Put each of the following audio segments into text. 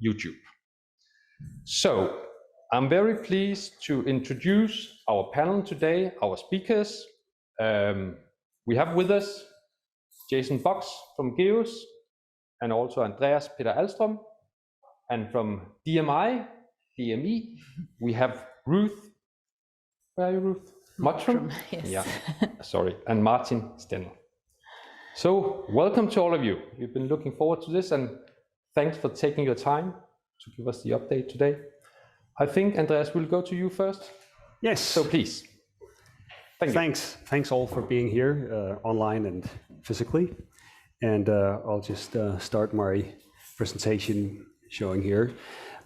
YouTube. So I'm very pleased to introduce our panel today, our speakers. We have with us Jason Box from GEUS, and also Andreas Peter Ahlstrøm. And from DME, we have Ruth. Where are you, Ruth? Mottram? Yes. Yeah, sorry. And Martin Stendel. So welcome to all of you. We've been looking forward to this, and thanks for taking your time to give us the update today. I think, Andreas, we'll go to you first. Yes. So please. Thanks all for being here online and physically. And I'll just start my presentation showing here.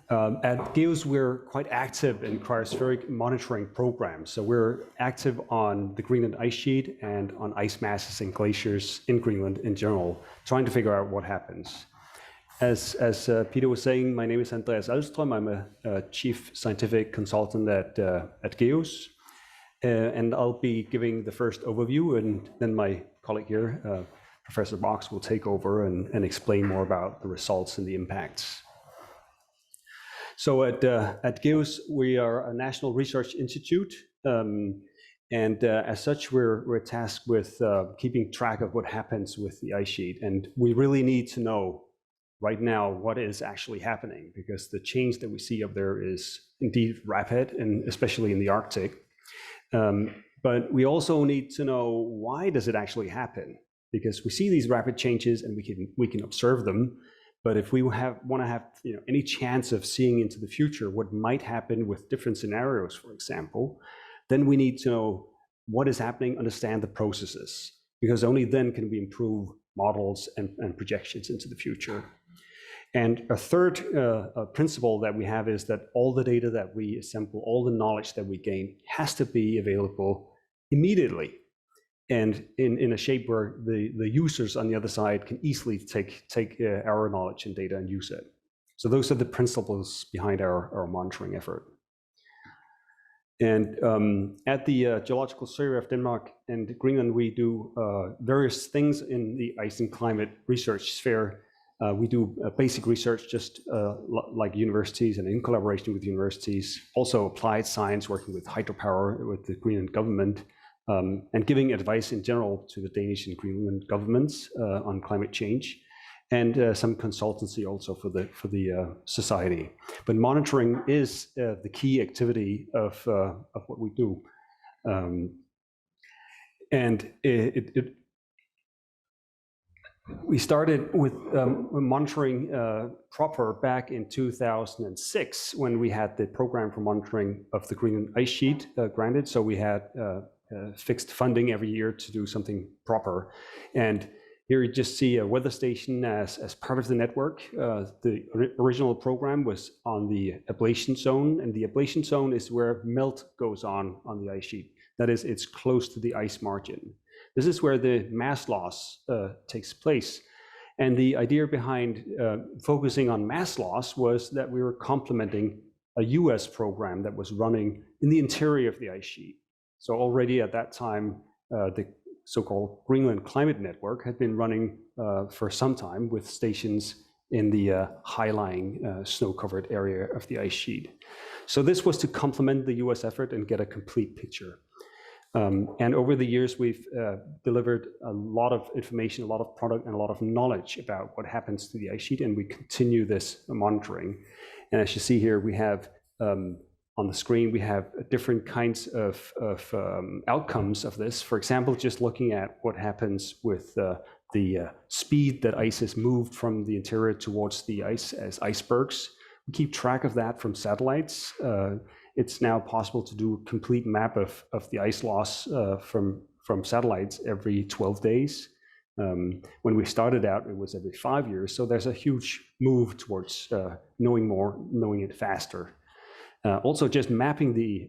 At GEUS, we're quite active in cryospheric monitoring programs. So we're active on the Greenland ice sheet and on ice masses and glaciers in Greenland in general, trying to figure out what happens. As Peter was saying, my name is Andreas Ahlstrøm. I'm a chief scientific consultant at GEUS. And I'll be giving the first overview, and then my colleague here, Professor Box, will take over and explain more about the results and the impacts. So at GEUS, we are a national research institute, and as such, we're tasked with keeping track of what happens with the ice sheet. And we really need to know right now what is actually happening, because the change that we see up there is indeed rapid, and especially in the Arctic. But we also need to know, why does it actually happen? Because we see these rapid changes and we can observe them. But if we want to have any chance of seeing into the future what might happen with different scenarios, for example, then we need to know what is happening, understand the processes, because only then can we improve models and projections into the future. And a third principle that we have is that all the data that we assemble, all the knowledge that we gain, has to be available immediately, and in a shape where the users on the other side can easily take our knowledge and data and use it. So those are the principles behind our monitoring effort. And at the Geological Survey of Denmark and Greenland, we do various things in the ice and climate research sphere. We do basic research, just like universities and in collaboration with universities. Also applied science, working with hydropower, with the Greenland government, and giving advice in general to the Danish and Greenland governments on climate change, and some consultancy also for the society. But monitoring is the key activity of what we do, and we started with monitoring proper back in 2006, when we had the program for monitoring of the Greenland ice sheet granted. So we had fixed funding every year to do something proper. And here you just see a weather station as part of the network. The original program was on the ablation zone, and the ablation zone is where melt goes on the ice sheet. That is, it's close to the ice margin. This is where the mass loss takes place. And the idea behind focusing on mass loss was that we were complementing a US program that was running in the interior of the ice sheet. So already at that time, the so-called Greenland Climate Network had been running for some time, with stations in the high-lying snow-covered area of the ice sheet. So this was to complement the US effort and get a complete picture. And over the years, we've delivered a lot of information, a lot of product, and a lot of knowledge about what happens to the ice sheet, and we continue this monitoring. And as you see here, we have on the screen, we have different kinds of outcomes of this. For example, just looking at what happens with the speed that ice is moved from the interior towards the ice as icebergs. We keep track of that from satellites. It's now possible to do a complete map of the ice loss from satellites every 12 days. When we started out, it was every 5 years. So there's a huge move towards knowing more, knowing it faster. Also, just mapping the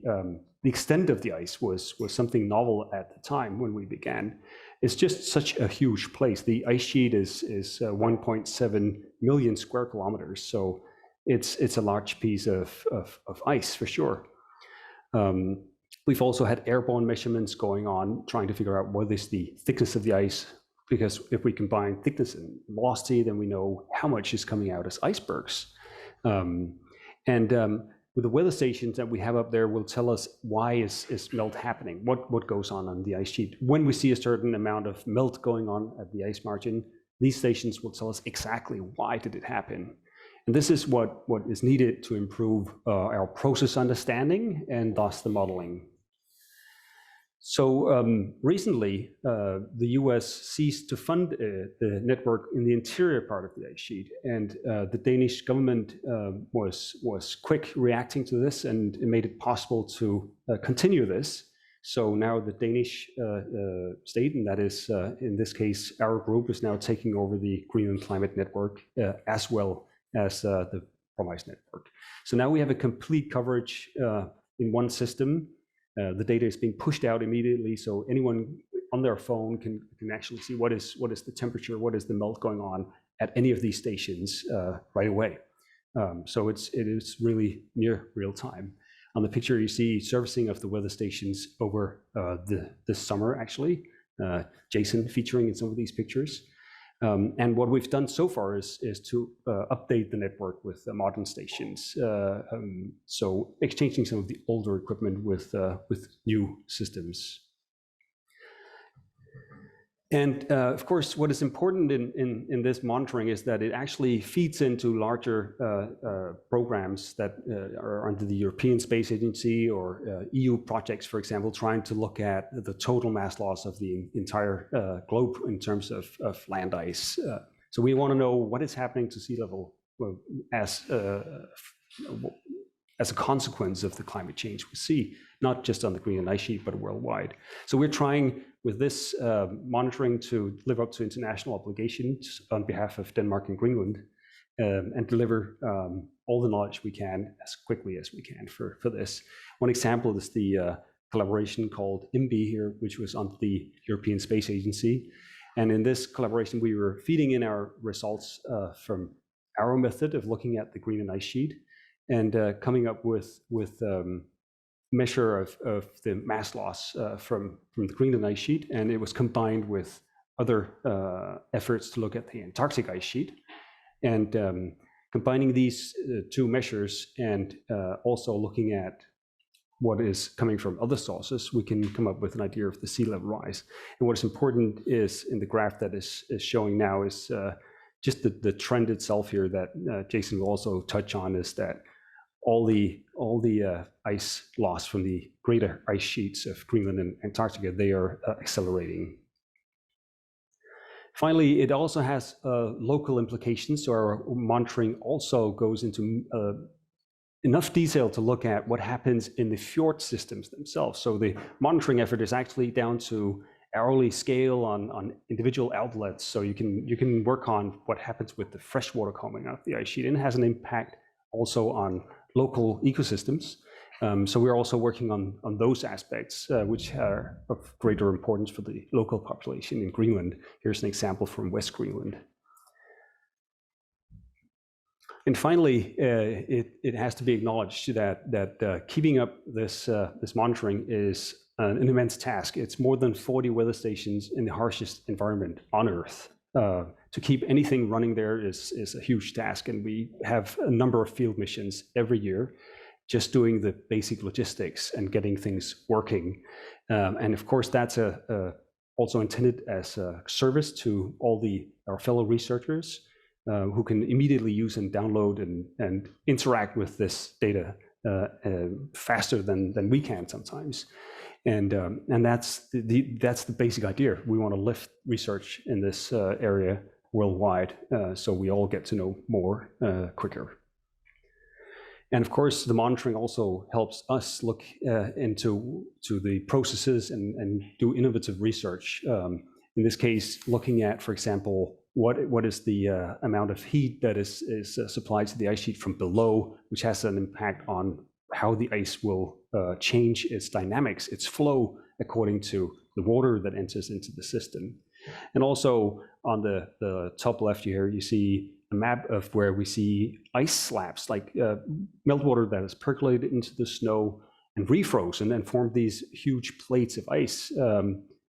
extent of the ice was something novel at the time when we began. It's just such a huge place. The ice sheet is 1.7 million square kilometers, so it's a large piece of ice for sure. We've also had airborne measurements going on, trying to figure out what is the thickness of the ice, because if we combine thickness and velocity, then we know how much is coming out as icebergs. With the weather stations that we have up there will tell us why is melt happening, what goes on the ice sheet. When we see a certain amount of melt going on at the ice margin, these stations will tell us exactly why did it happen. And this is what is needed to improve our process understanding and thus the modeling. So recently, the US ceased to fund the network in the interior part of the ice sheet, and the Danish government was quick reacting to this, and it made it possible to continue this. So now the Danish state, and that is in this case our group, is now taking over the Greenland Climate Network as well as the PROMICE network. So now we have a complete coverage in one system. The data is being pushed out immediately, so anyone on their phone can actually see what is the temperature, what is the melt going on at any of these stations right away. So it is really near real time. On the picture, you see servicing of the weather stations over this summer, actually. Jason featuring in some of these pictures. And what we've done so far is to update the network with modern stations. So exchanging some of the older equipment with new systems. And of course, what is important in this monitoring is that it actually feeds into larger programs that are under the European Space Agency or EU projects, for example, trying to look at the total mass loss of the entire globe in terms of land ice. So we want to know what is happening to sea level as a consequence of the climate change we see, not just on the Greenland ice sheet, but worldwide. So we're trying with this monitoring to live up to international obligations on behalf of Denmark and Greenland and deliver all the knowledge we can as quickly as we can for this. One example is the collaboration called IMBI here, which was on the European Space Agency. And in this collaboration, we were feeding in our results from our method of looking at the Greenland ice sheet and coming up with measure of the mass loss from the Greenland ice sheet, and it was combined with other efforts to look at the Antarctic ice sheet. And combining these two measures and also looking at what is coming from other sources, we can come up with an idea of the sea level rise. And what is important is in the graph that is showing now is just the trend itself here that Jason will also touch on, is that all the ice loss from the greater ice sheets of Greenland and Antarctica, they are accelerating. Finally, it also has local implications. So our monitoring also goes into enough detail to look at what happens in the fjord systems themselves. So the monitoring effort is actually down to hourly scale on individual outlets. So you can work on what happens with the fresh water coming out of the ice sheet, and it has an impact also on local ecosystems. So we're also working on those aspects, which are of greater importance for the local population in Greenland. Here's an example from West Greenland. And finally, it has to be acknowledged that keeping up this monitoring is an immense task. It's more than 40 weather stations in the harshest environment on Earth. To keep anything running there is a huge task, and we have a number of field missions every year just doing the basic logistics and getting things working. And of course, that's also intended as a service to all our fellow researchers who can immediately use and download and interact with this data faster than we can sometimes. And that's the basic idea. We want to lift research in this area worldwide, so we all get to know more quicker. And of course, the monitoring also helps us look into the processes and do innovative research. In this case, looking at, for example, what is the amount of heat that is supplied to the ice sheet from below, which has an impact on how the ice will change its dynamics, its flow, according to the water that enters into the system. And also on the top left here, you see a map of where we see ice slabs, like meltwater that is percolated into the snow and refrozen and formed these huge plates of ice.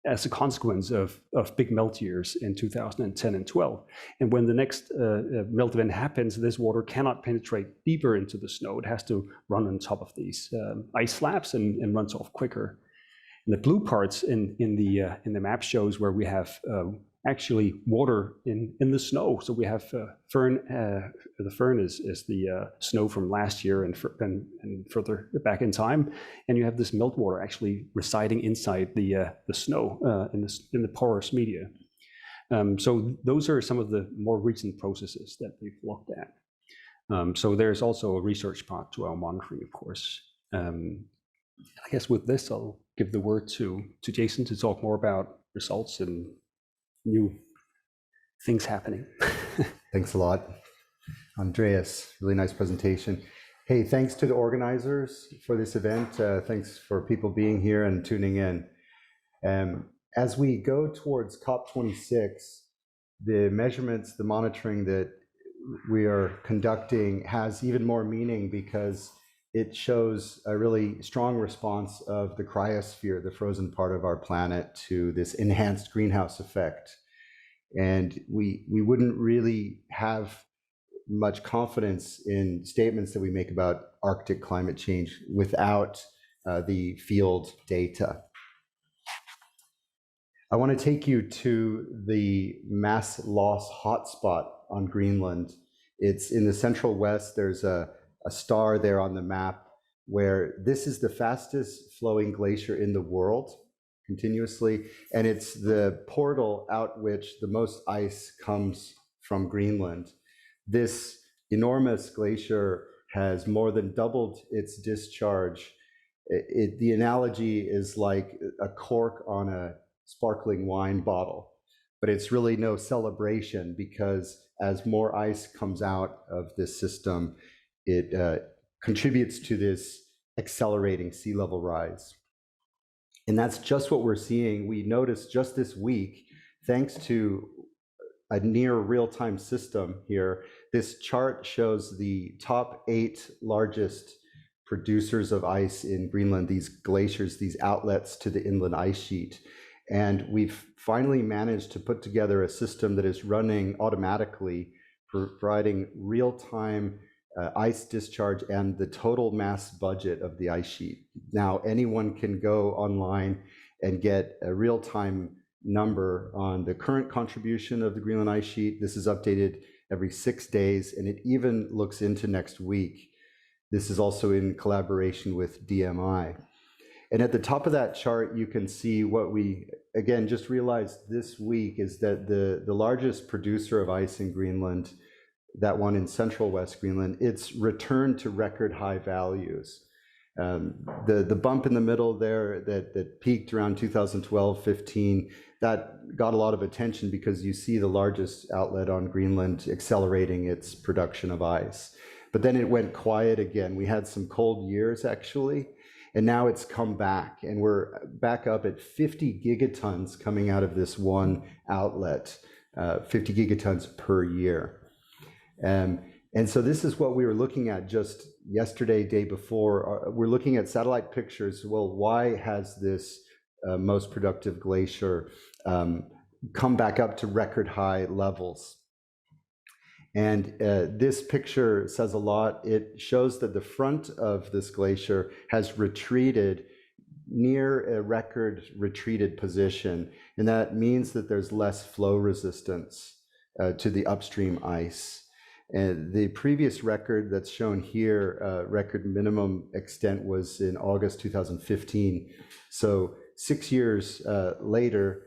as a consequence of big melt years in 2010 and 12. And when the next melt event happens, this water cannot penetrate deeper into the snow. It has to run on top of these ice slabs and runs off quicker. And the blue parts in the map shows where we have actually water in the snow. So we have fern. The fern is the snow from last year and further back in time, and you have this meltwater actually residing inside the snow in the porous media. So those are some of the more recent processes that we've looked at. So there's also a research part to our monitoring, of course. I guess with this, I'll give the word to Jason to talk more about results and new things happening. Thanks a lot, Andreas. Really nice presentation. Hey, thanks to the organizers for this event. Thanks for people being here and tuning in. As we go towards COP26, the measurements, the monitoring that we are conducting has even more meaning because it shows a really strong response of the cryosphere, the frozen part of our planet, to this enhanced greenhouse effect. And we wouldn't really have much confidence in statements that we make about Arctic climate change without the field data. I want to take you to the mass loss hotspot on Greenland. It's in the central west. There's a star there on the map where this is the fastest flowing glacier in the world continuously, and it's the portal out which the most ice comes from Greenland. This enormous glacier has more than doubled its discharge. The analogy is like a cork on a sparkling wine bottle, but it's really no celebration because as more ice comes out of this system, it contributes to this accelerating sea level rise. And that's just what we're seeing. We noticed just this week, thanks to a near real-time system here, this chart shows the top 8 largest producers of ice in Greenland, these glaciers, these outlets to the inland ice sheet. And we've finally managed to put together a system that is running automatically, providing real-time ice discharge and the total mass budget of the ice sheet. Now anyone can go online and get a real-time number on the current contribution of the Greenland ice sheet. This is updated every 6 days, and it even looks into next week. This is also in collaboration with DMI. And at the top of that chart, you can see what we, again, just realized this week is that the largest producer of ice in Greenland, that one in central West Greenland, it's returned to record high values. The bump in the middle there that peaked around 2012-15, that got a lot of attention because you see the largest outlet on Greenland accelerating its production of ice. But then it went quiet again. We had some cold years actually, and now it's come back, and we're back up at 50 gigatons coming out of this one outlet, 50 gigatons per year. And so this is what we were looking at just yesterday, day before. We're looking at satellite pictures. Well, why has this most productive glacier come back up to record high levels? And this picture says a lot. It shows that the front of this glacier has retreated near a record retreated position. And that means that there's less flow resistance to the upstream ice. And the previous record that's shown here, record minimum extent, was in August 2015. So 6 years later,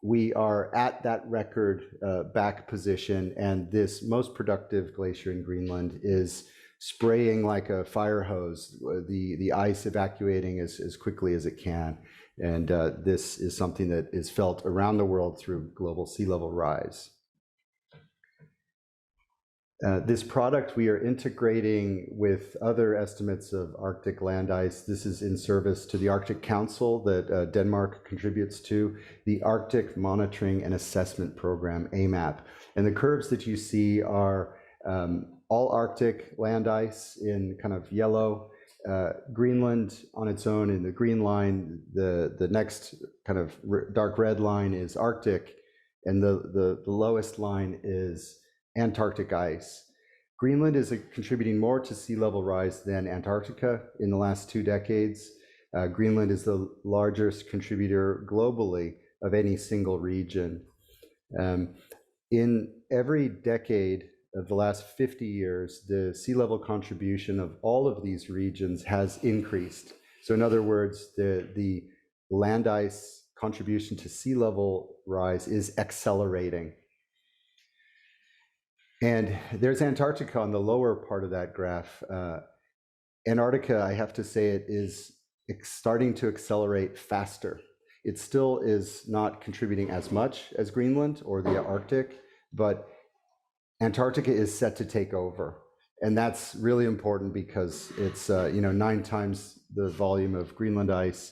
we are at that record back position, and this most productive glacier in Greenland is spraying like a fire hose, the ice evacuating as quickly as it can. And this is something that is felt around the world through global sea level rise. This product we are integrating with other estimates of Arctic land ice. This is in service to the Arctic Council that Denmark contributes to, the Arctic Monitoring and Assessment Program, AMAP. And the curves that you see are all Arctic land ice in kind of yellow, Greenland on its own in the green line, the next kind of dark red line is Arctic, and the lowest line is Antarctic ice. Greenland is contributing more to sea level rise than Antarctica in the last 2 decades. Greenland is the largest contributor globally of any single region. In every decade of the last 50 years, the sea level contribution of all of these regions has increased. So in other words, the land ice contribution to sea level rise is accelerating. And there's Antarctica on the lower part of that graph. Antarctica, I have to say, it is starting to accelerate faster. It still is not contributing as much as Greenland or the Arctic, but Antarctica is set to take over. And that's really important because it's 9 times the volume of Greenland ice.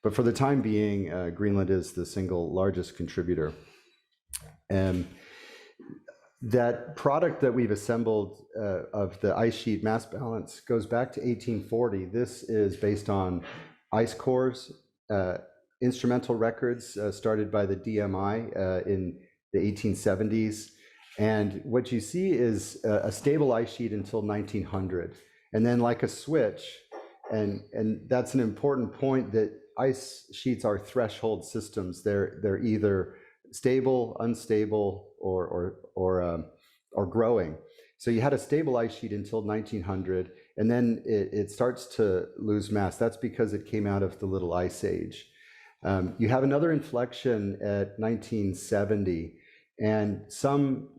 But for the time being, Greenland is the single largest contributor. And that product that we've assembled of the ice sheet mass balance goes back to 1840. This is based on ice cores, instrumental records started by the DMI in the 1870s. And what you see is a stable ice sheet until 1900. And then like a switch, and that's an important point, that ice sheets are threshold systems. They're either stable, unstable, or growing. So you had a stable ice sheet until 1900, and then it starts to lose mass. That's because it came out of the Little Ice Age. You have another inflection at 1970, and some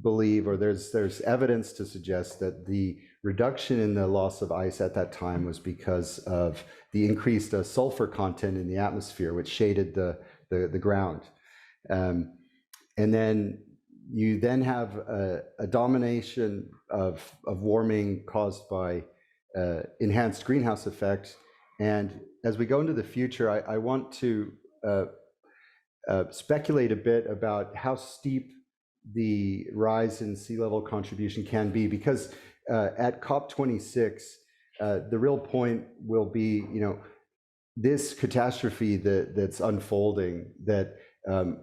believe, or there's evidence to suggest that the reduction in the loss of ice at that time was because of the increased sulfur content in the atmosphere, which shaded the ground. And then you then have a domination of warming caused by enhanced greenhouse effect. And as we go into the future, I want to speculate a bit about how steep the rise in sea level contribution can be, because at COP26, the real point will be, this catastrophe that's unfolding, that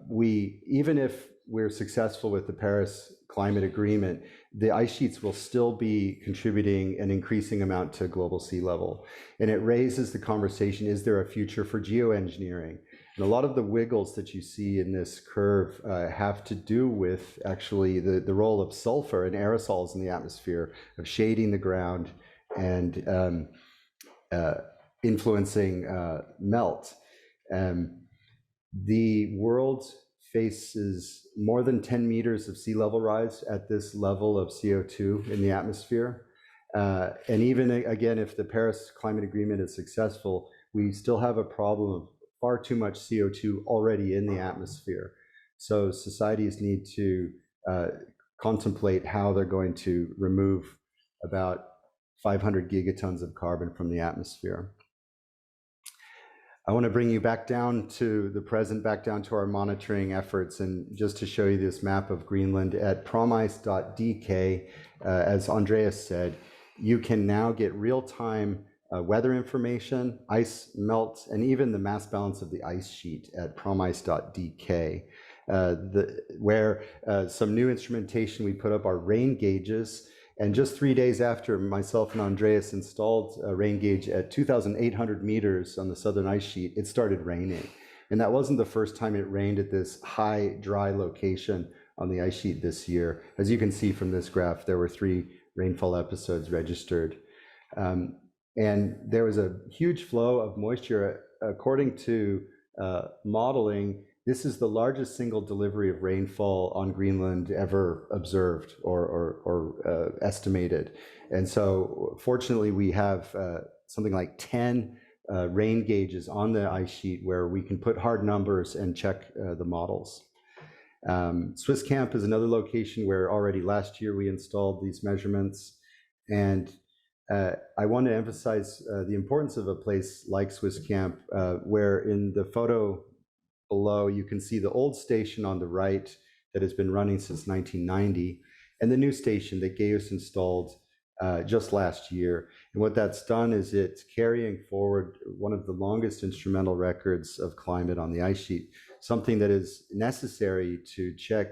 even if we're successful with the Paris Climate Agreement, the ice sheets will still be contributing an increasing amount to global sea level. And it raises the conversation, is there a future for geoengineering? And a lot of the wiggles that you see in this curve have to do with actually the role of sulfur and aerosols in the atmosphere, of shading the ground and influencing melt. The world faces more than 10 meters of sea level rise at this level of CO2 in the atmosphere. And even again, if the Paris Climate Agreement is successful, we still have a problem of far too much CO2 already in the atmosphere. So societies need to contemplate how they're going to remove about 500 gigatons of carbon from the atmosphere. I want to bring you back down to the present, back down to our monitoring efforts, and just to show you this map of Greenland at promice.dk. As Andreas said, you can now get real-time weather information, ice melt, and even the mass balance of the ice sheet at promice.dk, where some new instrumentation we put up are rain gauges. And just 3 days after myself and Andreas installed a rain gauge at 2,800 meters on the southern ice sheet, it started raining. And that wasn't the first time it rained at this high, dry location on the ice sheet this year. As you can see from this graph, there were 3 rainfall episodes registered. And there was a huge flow of moisture. According to modeling, this is the largest single delivery of rainfall on Greenland ever observed or estimated. And so fortunately, we have something like 10 rain gauges on the ice sheet where we can put hard numbers and check the models. Swisscamp is another location where already last year we installed these measurements. And I want to emphasize the importance of a place like Swisscamp, where in the photo below, you can see the old station on the right that has been running since 1990, and the new station that GEUS installed just last year. And what that's done is it's carrying forward one of the longest instrumental records of climate on the ice sheet, something that is necessary to check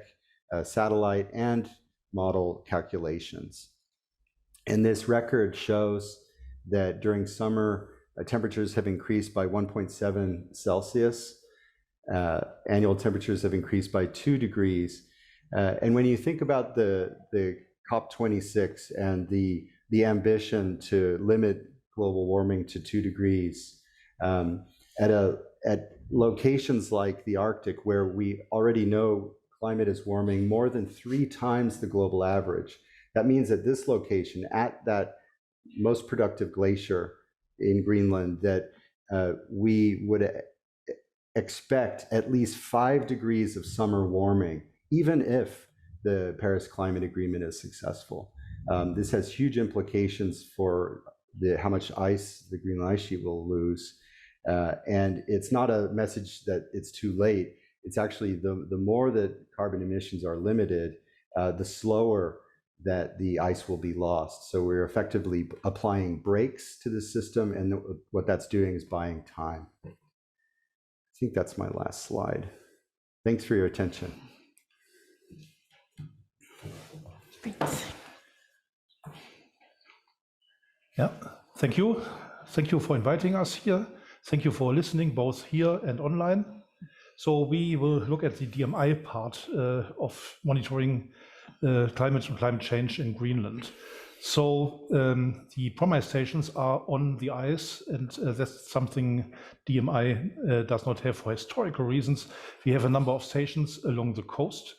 satellite and model calculations. And this record shows that during summer, temperatures have increased by 1.7 Celsius. Annual temperatures have increased by 2 degrees. And when you think about the COP26 and the ambition to limit global warming to 2 degrees, at locations like the Arctic, where we already know climate is warming more than 3 times the global average, that means at this location, at that most productive glacier in Greenland, that we would expect at least 5 degrees of summer warming, even if the Paris Climate Agreement is successful. This has huge implications for how much ice the Greenland ice sheet will lose. And it's not a message that it's too late. It's actually the more that carbon emissions are limited, the slower that the ice will be lost. So we're effectively applying brakes to the system, and what that's doing is buying time. I think that's my last slide. Thanks for your attention. Yeah, thank you. Thank you for inviting us here. Thank you for listening, both here and online. So we will look at the DMI part of monitoring climate and climate change in Greenland. So the PROMISE stations are on the ice, and that's something DMI does not have for historical reasons. We have a number of stations along the coast,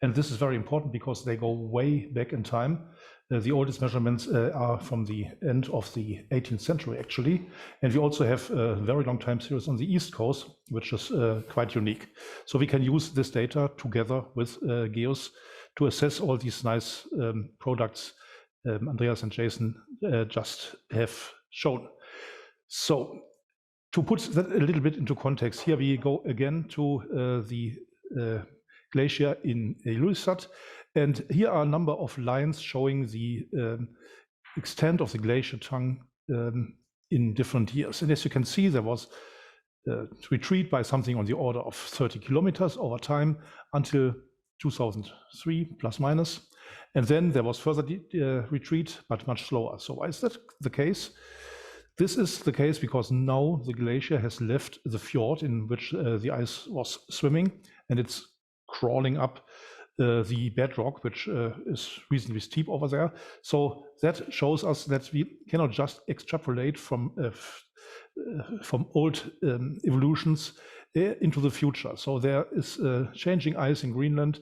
and this is very important because they go way back in time. The oldest measurements are from the end of the 18th century, actually. And we also have a very long time series on the East Coast, which is quite unique. So we can use this data together with GEUS to assess all these nice products Andreas and Jason just have shown. So to put that a little bit into context, here we go again to the glacier in Ilulissat. And here are a number of lines showing the extent of the glacier tongue in different years. And as you can see, there was a retreat by something on the order of 30 kilometers over time until 2003, plus minus. And then there was further retreat, but much slower. So why is that the case? This is the case because now the glacier has left the fjord in which the ice was swimming, and it's crawling up the bedrock, which is reasonably steep over there. So that shows us that we cannot just extrapolate from old evolutions into the future. So there is changing ice in Greenland,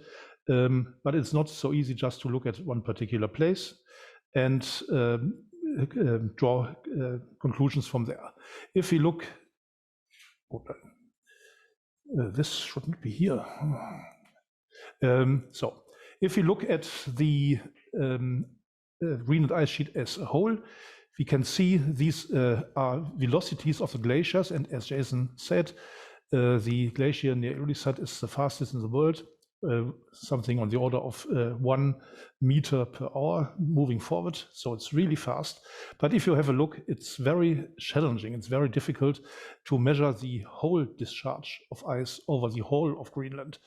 but it's not so easy just to look at one particular place and draw conclusions from there. If we look, this shouldn't be here. So if we look at the Greenland ice sheet as a whole, we can see these are velocities of the glaciers. And as Jason said, the glacier near Ilulissat is the fastest in the world, something on the order of 1 meter per hour moving forward. So it's really fast. But if you have a look, it's very challenging. It's very difficult to measure the whole discharge of ice over the whole of Greenland.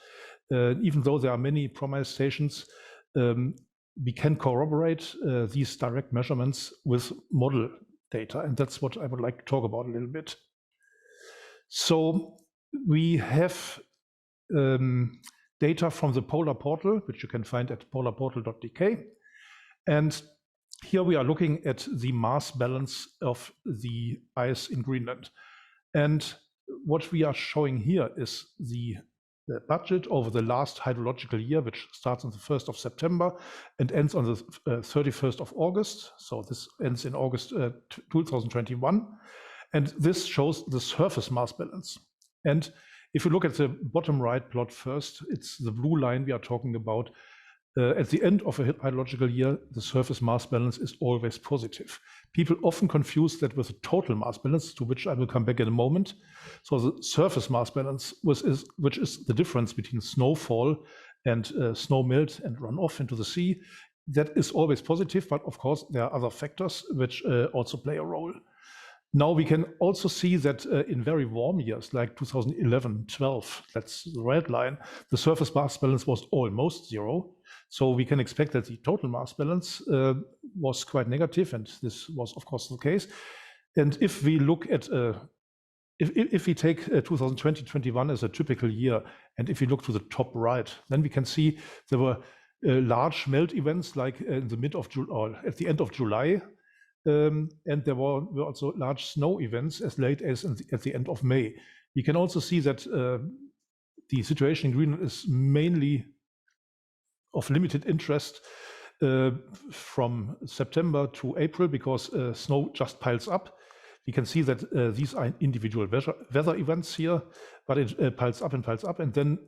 Even though there are many PROMISE stations, we can corroborate these direct measurements with model data. And that's what I would like to talk about a little bit. So we have data from the Polar Portal, which you can find at polarportal.dk. And here we are looking at the mass balance of the ice in Greenland. And what we are showing here is the budget over the last hydrological year, which starts on the 1st of September and ends on the 31st of August. So this ends in August 2021. And this shows the surface mass balance. And if you look at the bottom right plot first, it's the blue line we are talking about. At the end of a hydrological year, the surface mass balance is always positive. People often confuse that with the total mass balance, to which I will come back in a moment. So the surface mass balance, which is the difference between snowfall and snow melt and runoff into the sea, that is always positive, but of course there are other factors which also play a role. Now we can also see that in very warm years like 2011, 12, that's the red line, the surface mass balance was almost zero. So we can expect that the total mass balance was quite negative, and this was of course the case. And if we look at, if we take 2020-21 as a typical year, and if we look to the top right, then we can see there were large melt events like in the mid of July or at the end of July. And there were also large snow events as late as at the end of May. We can also see that the situation in Greenland is mainly of limited interest from September to April, because snow just piles up. We can see that these are individual weather events here, but it piles up, and then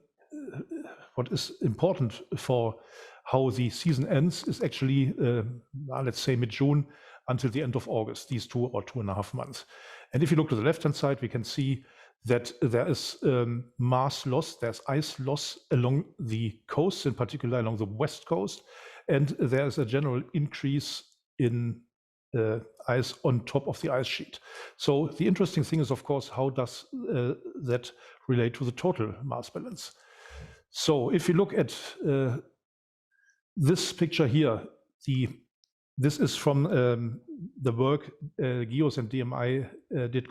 what is important for how the season ends is actually, let's say mid-June, until the end of August, these 2 or 2.5 months. And if you look to the left-hand side, we can see that there is mass loss, there's ice loss along the coast, in particular along the west coast, and there is a general increase in ice on top of the ice sheet. So the interesting thing is, of course, how does that relate to the total mass balance? So if you look at this picture here, this is from the work GEUS and DMI did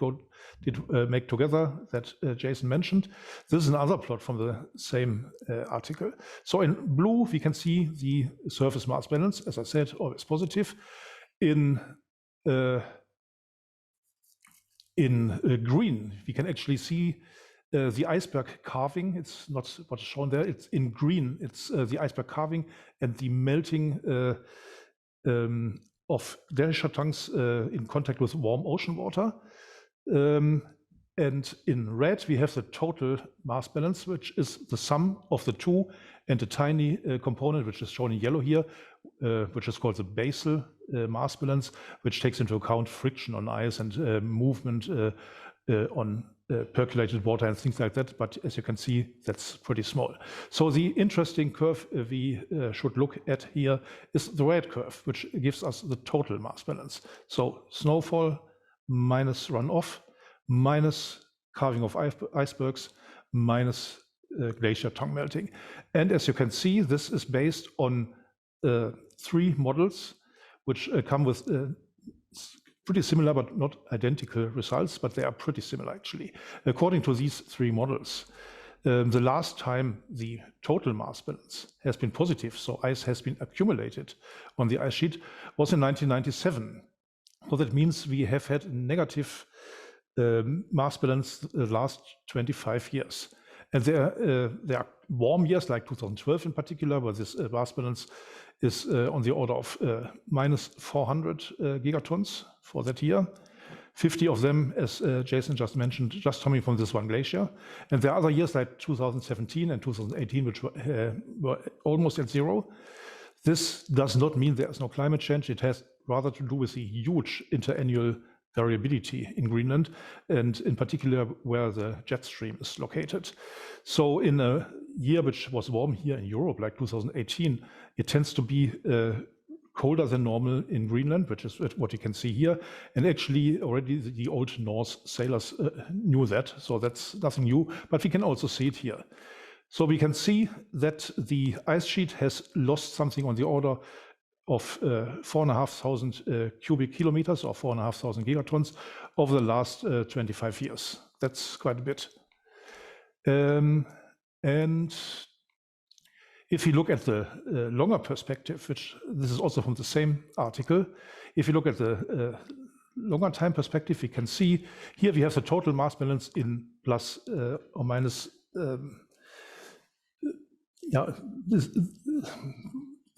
make together that Jason mentioned. This is another plot from the same article. So in blue, we can see the surface mass balance, as I said, always positive. In green, we can actually see the iceberg carving. It's not what's shown there. It's in green. It's the iceberg carving and the melting of glacier tongues in contact with warm ocean water. And in red, we have the total mass balance, which is the sum of the two, and a tiny component, which is shown in yellow here, which is called the basal mass balance, which takes into account friction on ice and movement on percolated water and things like that. But as you can see, that's pretty small. So the interesting curve we should look at here is the red curve, which gives us the total mass balance. So snowfall minus runoff minus carving of icebergs minus glacier tongue melting. And as you can see, this is based on 3 models, which come with pretty similar but not identical results, but they are pretty similar actually. According to these 3 models, the last time the total mass balance has been positive, so ice has been accumulated on the ice sheet, was in 1997. So that means we have had negative mass balance the last 25 years. And there are warm years like 2012 in particular, where this mass balance is on the order of minus 400 gigatons for that year. 50 of them, as Jason just mentioned, just coming from this one glacier. And there are other years like 2017 and 2018, which were almost at zero. This does not mean there is no climate change. It has rather to do with the huge interannual variability in Greenland, and in particular where the jet stream is located. So in a year which was warm here in Europe, like 2018, it tends to be colder than normal in Greenland, which is what you can see here. And actually already the old Norse sailors knew that, so that's nothing new, but we can also see it here. So we can see that the ice sheet has lost something on the order of 4,500 cubic kilometers or 4,500 gigatons over the last 25 years. That's quite a bit. And if you look at the longer perspective, which this is also from the same article, if you look at the longer time perspective, we can see here we have the total mass balance in plus or minus.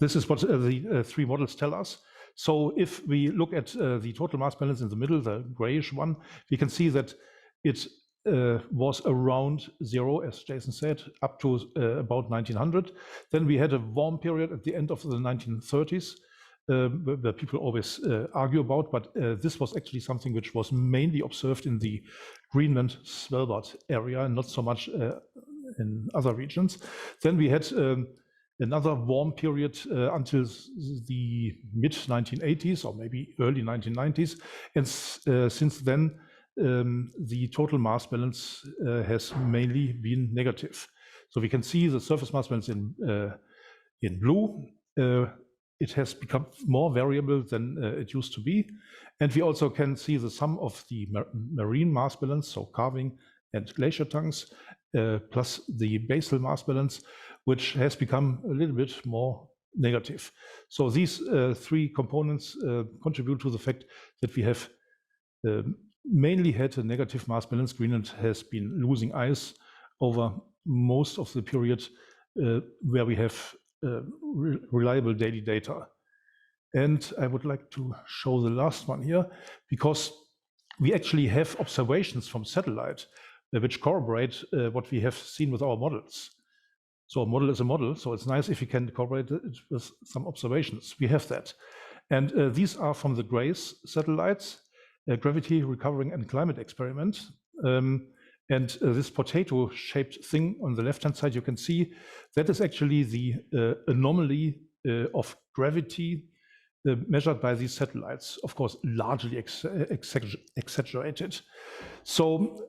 This is what the 3 models tell us. So if we look at the total mass balance in the middle, the grayish one, we can see that it was around zero, as Jason said, up to about 1900. Then we had a warm period at the end of the 1930s, where people always argue about, but this was actually something which was mainly observed in the Greenland Svalbard area, and not so much in other regions. Then we had another warm period until the mid-1980s or maybe early 1990s. And since then, the total mass balance has mainly been negative. So we can see the surface mass balance in blue. It has become more variable than it used to be. And we also can see the sum of the marine mass balance, so calving and glacier tongues, plus the basal mass balance, which has become a little bit more negative. So these three components contribute to the fact that we have mainly had a negative mass balance. Greenland has been losing ice over most of the period where we have reliable daily data. And I would like to show the last one here, because we actually have observations from satellite which corroborate what we have seen with our models. So a model is a model, so it's nice if you can corroborate it with some observations. We have that. And these are from the GRACE satellites, Gravity, Recovering and Climate Experiment. And this potato-shaped thing on the left-hand side, you can see that is actually the anomaly of gravity measured by these satellites, of course, largely exaggerated. So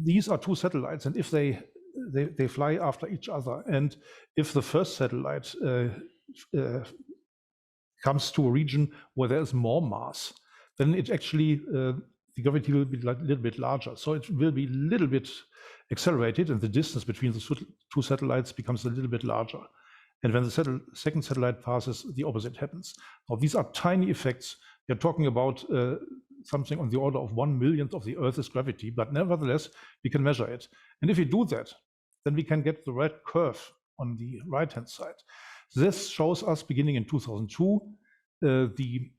these are two satellites, and if they fly after each other, and if the first satellite comes to a region where there is more mass, then it actually the gravity will be a little bit larger. So it will be a little bit accelerated, and the distance between the two satellites becomes a little bit larger. And when the second satellite passes, the opposite happens. Now, these are tiny effects. We're talking about something on the order of 1/1,000,000th of the Earth's gravity, but nevertheless, we can measure it. And if we do that, then we can get the red curve on the right-hand side. This shows us, beginning in 2002, the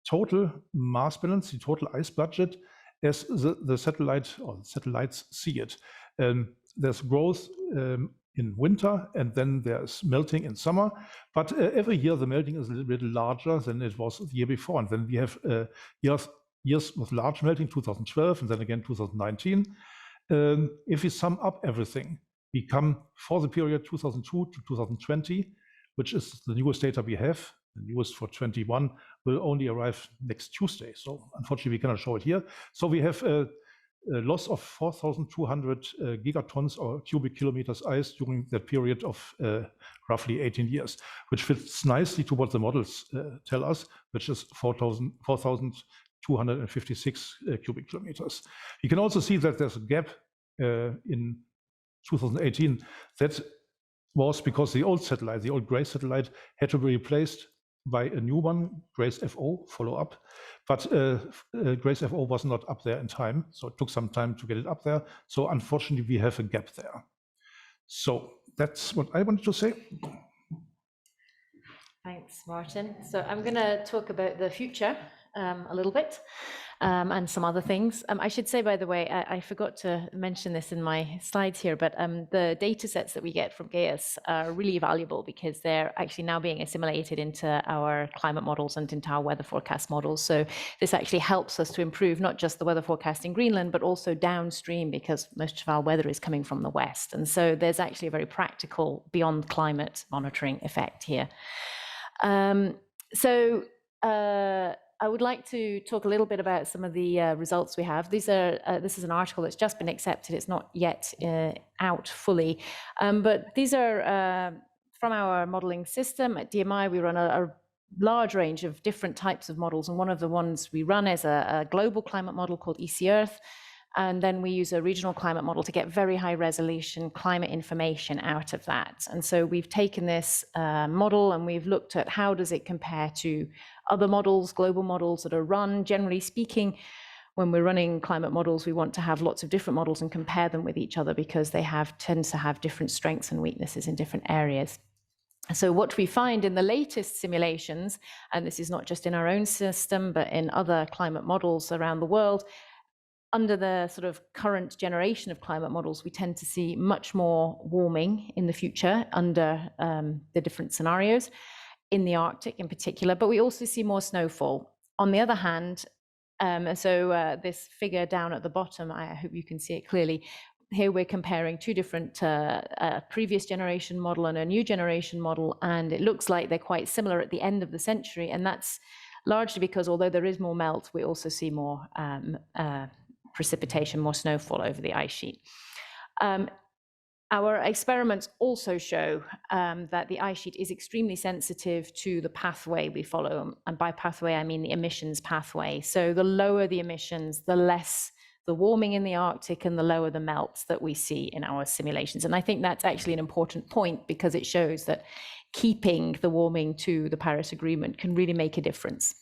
total mass balance, the total ice budget, as the satellite or satellites see it. There's growth in winter, and then there's melting in summer. But every year the melting is a little bit larger than it was the year before. And then we have years with large melting, 2012, and then again 2019. If we sum up everything, we come for the period 2002 to 2020, which is the newest data we have. The newest for 21 will only arrive next Tuesday. So unfortunately, we cannot show it here. So we have a loss of 4,200 gigatons or cubic kilometers ice during that period of roughly 18 years, which fits nicely to what the models tell us, which is 4,256 cubic kilometers. You can also see that there's a gap in 2018. That was because the old satellite, the old GRACE satellite, had to be replaced by a new one, GRACE-FO, follow-up. But GRACE-FO was not up there in time, so it took some time to get it up there. So unfortunately, we have a gap there. So that's what I wanted to say. Thanks, Martin. So I'm going to talk about the future a little bit. And some other things. I should say, by the way, I forgot to mention this in my slides here, but the data sets that we get from GEUS are really valuable because they're actually now being assimilated into our climate models and into our weather forecast models. So this actually helps us to improve not just the weather forecast in Greenland, but also downstream, because most of our weather is coming from the west. And so there's actually a very practical beyond climate monitoring effect here. I would like to talk a little bit about some of the results we have. This is an article that's just been accepted. It's not yet out fully, but these are from our modeling system. At DMI, we run a large range of different types of models, and one of the ones we run is a global climate model called EC-Earth. And then we use a regional climate model to get very high resolution climate information out of that. And so we've taken this model and we've looked at how does it compare to other models, global models that are run. Generally speaking, when we're running climate models, we want to have lots of different models and compare them with each other because they tend to have different strengths and weaknesses in different areas. So what we find in the latest simulations, and this is not just in our own system, but in other climate models around the world, under the sort of current generation of climate models, we tend to see much more warming in the future under the different scenarios, in the Arctic in particular, but we also see more snowfall. On the other hand, this figure down at the bottom, I hope you can see it clearly, here we're comparing two different previous generation model and a new generation model, and it looks like they're quite similar at the end of the century, and that's largely because although there is more melt, we also see more precipitation, more snowfall over the ice sheet. Our experiments also show that the ice sheet is extremely sensitive to the pathway we follow. And by pathway, I mean the emissions pathway. So the lower the emissions, the less the warming in the Arctic and the lower the melts that we see in our simulations. And I think that's actually an important point because it shows that keeping the warming to the Paris Agreement can really make a difference.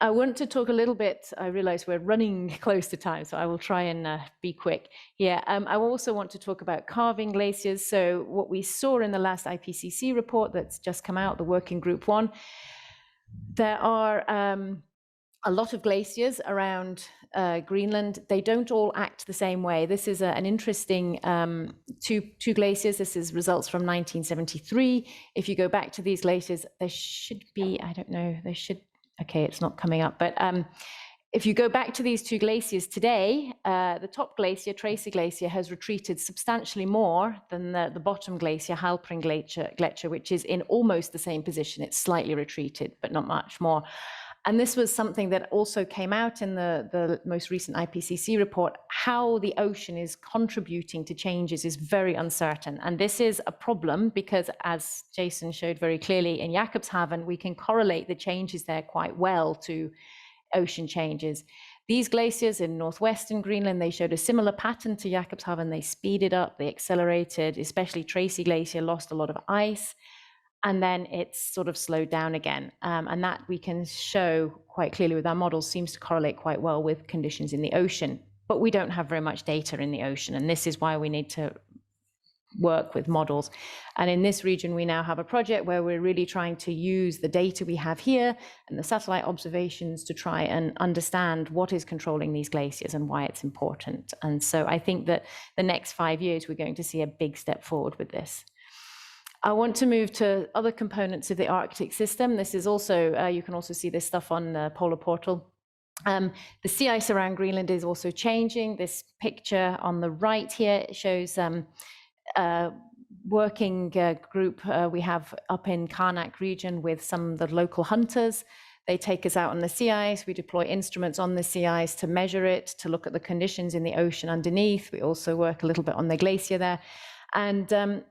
I want to talk a little bit, I realize we're running close to time, so I will try and be quick here. I also want to talk about calving glaciers. So what we saw in the last IPCC report that's just come out, the working group 1, there are a lot of glaciers around Greenland. They don't all act the same way. This is an interesting two glaciers. This is results from 1973. If you go back to these glaciers, there should be, I don't know, there should, okay, it's not coming up, but if you go back to these two glaciers today, the top glacier, Tracy Glacier, has retreated substantially more than the bottom glacier, Ahlstrøm Glacier, which is in almost the same position. It's slightly retreated, but not much more. And this was something that also came out in the most recent IPCC report. How the ocean is contributing to changes is very uncertain. And this is a problem because, as Jason showed very clearly in Jakobshavn, we can correlate the changes there quite well to ocean changes. These glaciers in northwestern Greenland, they showed a similar pattern to Jakobshavn. They speeded up, they accelerated, especially Tracy Glacier lost a lot of ice. And then it's sort of slowed down again. And that we can show quite clearly with our models seems to correlate quite well with conditions in the ocean. But we don't have very much data in the ocean. And this is why we need to work with models. And in this region, we now have a project where we're really trying to use the data we have here and the satellite observations to try and understand what is controlling these glaciers and why it's important. And so I think that the next 5 years, we're going to see a big step forward with this. I want to move to other components of the Arctic system. This is also, you can also see this stuff on the Polar Portal. The sea ice around Greenland is also changing. This picture on the right here shows a working group we have up in Karnak region with some of the local hunters. They take us out on the sea ice. We deploy instruments on the sea ice to measure it, to look at the conditions in the ocean underneath. We also work a little bit on the glacier there. And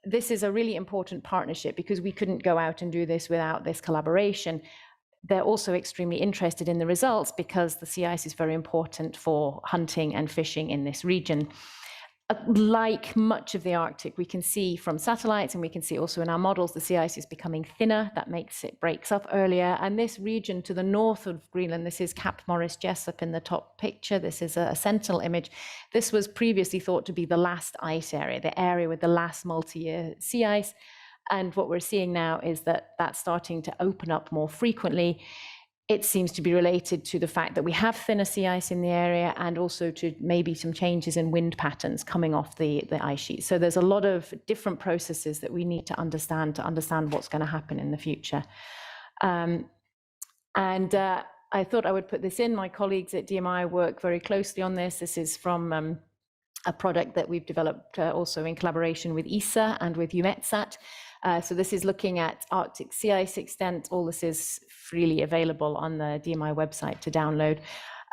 this is a really important partnership because we couldn't go out and do this without this collaboration. They're also extremely interested in the results because the sea ice is very important for hunting and fishing in this region. Like much of the Arctic, we can see from satellites and we can see also in our models, the sea ice is becoming thinner. That makes it breaks up earlier. And this region to the north of Greenland, this is Cap Morris Jessup in the top picture. This is a sentinel image. This was previously thought to be the last ice area, the area with the last multi-year sea ice. And what we're seeing now is that that's starting to open up more frequently. It seems to be related to the fact that we have thinner sea ice in the area and also to maybe some changes in wind patterns coming off the ice sheet. So there's a lot of different processes that we need to understand what's going to happen in the future. I thought I would put this in. My colleagues at DMI work very closely on this. This is from a product that we've developed also in collaboration with ESA and with EUMETSAT. So this is looking at Arctic sea ice extent. All this is freely available on the DMI website to download.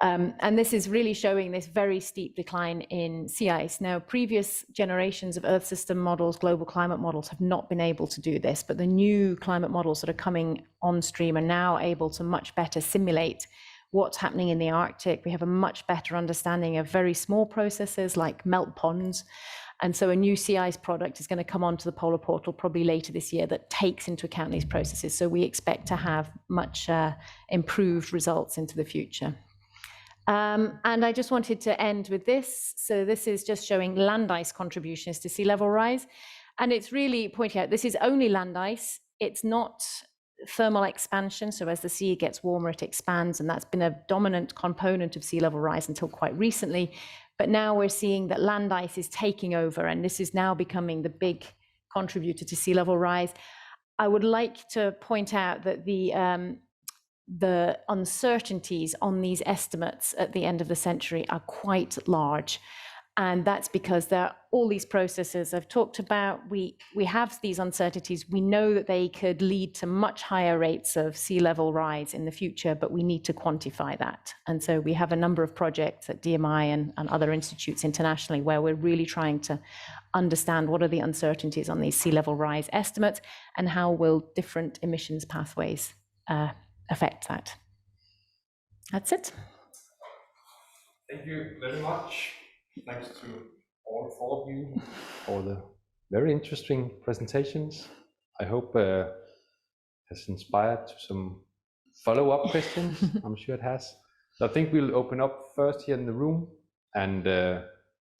And this is really showing this very steep decline in sea ice. Now, previous generations of Earth system models, global climate models, have not been able to do this, but the new climate models that are coming on stream are now able to much better simulate what's happening in the Arctic. We have a much better understanding of very small processes like melt ponds. And so a new sea ice product is going to come onto the Polar Portal probably later this year that takes into account these processes. So we expect to have much improved results into the future. And I just wanted to end with this. So this is just showing land ice contributions to sea level rise. And it's really pointing out this is only land ice. It's not thermal expansion. So as the sea gets warmer, it expands. And that's been a dominant component of sea level rise until quite recently. But now we're seeing that land ice is taking over, and this is now becoming the big contributor to sea level rise. I would like to point out that the uncertainties on these estimates at the end of the century are quite large. And that's because there are all these processes I've talked about. We have these uncertainties. We know that they could lead to much higher rates of sea level rise in the future, but we need to quantify that. And so we have a number of projects at DMI and other institutes internationally where we're really trying to understand what are the uncertainties on these sea level rise estimates and how will different emissions pathways affect that. That's it. Thank you very much. Thanks to all four of you for the very interesting presentations. I hope it has inspired to some follow-up questions. I'm sure it has. So I think we'll open up first here in the room, and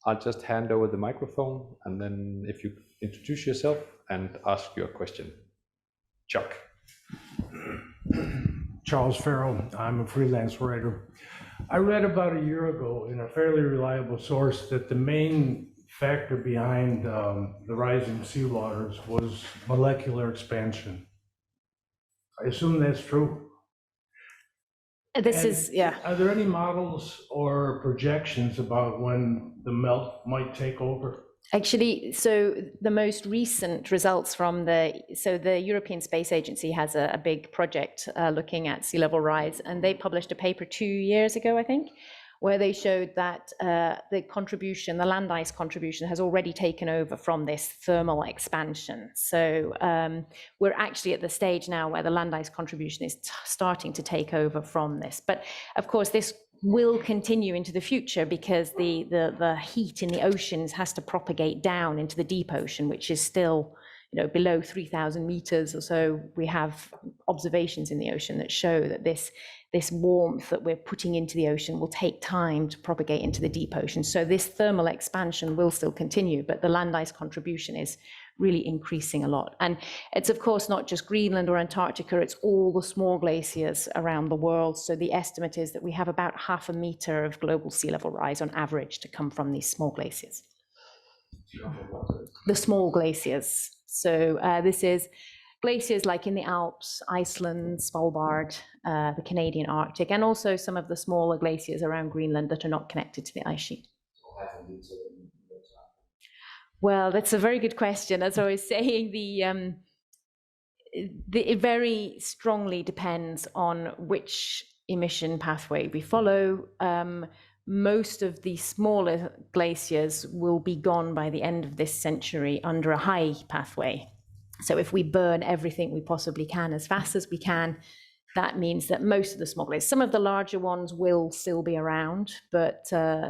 I'll just hand over the microphone, and then if you introduce yourself and ask your question. Chuck. Charles Farrell. I'm a freelance writer. I read about a year ago in a fairly reliable source that the main factor behind the rising seawaters was molecular expansion. I assume that's true. This is, yeah. Are there any models or projections about when the melt might take over? Actually, so the most recent results from the European Space Agency has a big project looking at sea level rise, and they published a paper 2 years ago, I think, where they showed that the land ice contribution has already taken over from this thermal expansion. So we're actually at the stage now where the land ice contribution is starting to take over from this. But of course, this will continue into the future because the heat in the oceans has to propagate down into the deep ocean, which is still, below 3,000 meters or so. We have observations in the ocean that show that this warmth that we're putting into the ocean will take time to propagate into the deep ocean. So this thermal expansion will still continue, but the land ice contribution is really increasing a lot. And it's of course not just Greenland or Antarctica, it's all the small glaciers around the world. So the estimate is that we have about 0.5 meter of global sea level rise on average to come from these small glaciers. The small glaciers. So this is glaciers like in the Alps, Iceland, Svalbard, the Canadian Arctic, and also some of the smaller glaciers around Greenland that are not connected to the ice sheet. Well, that's a very good question. As I was saying, it very strongly depends on which emission pathway we follow. Most of the smaller glaciers will be gone by the end of this century under a high pathway. So if we burn everything we possibly can as fast as we can, that means that most of the small glaciers, some of the larger ones will still be around, but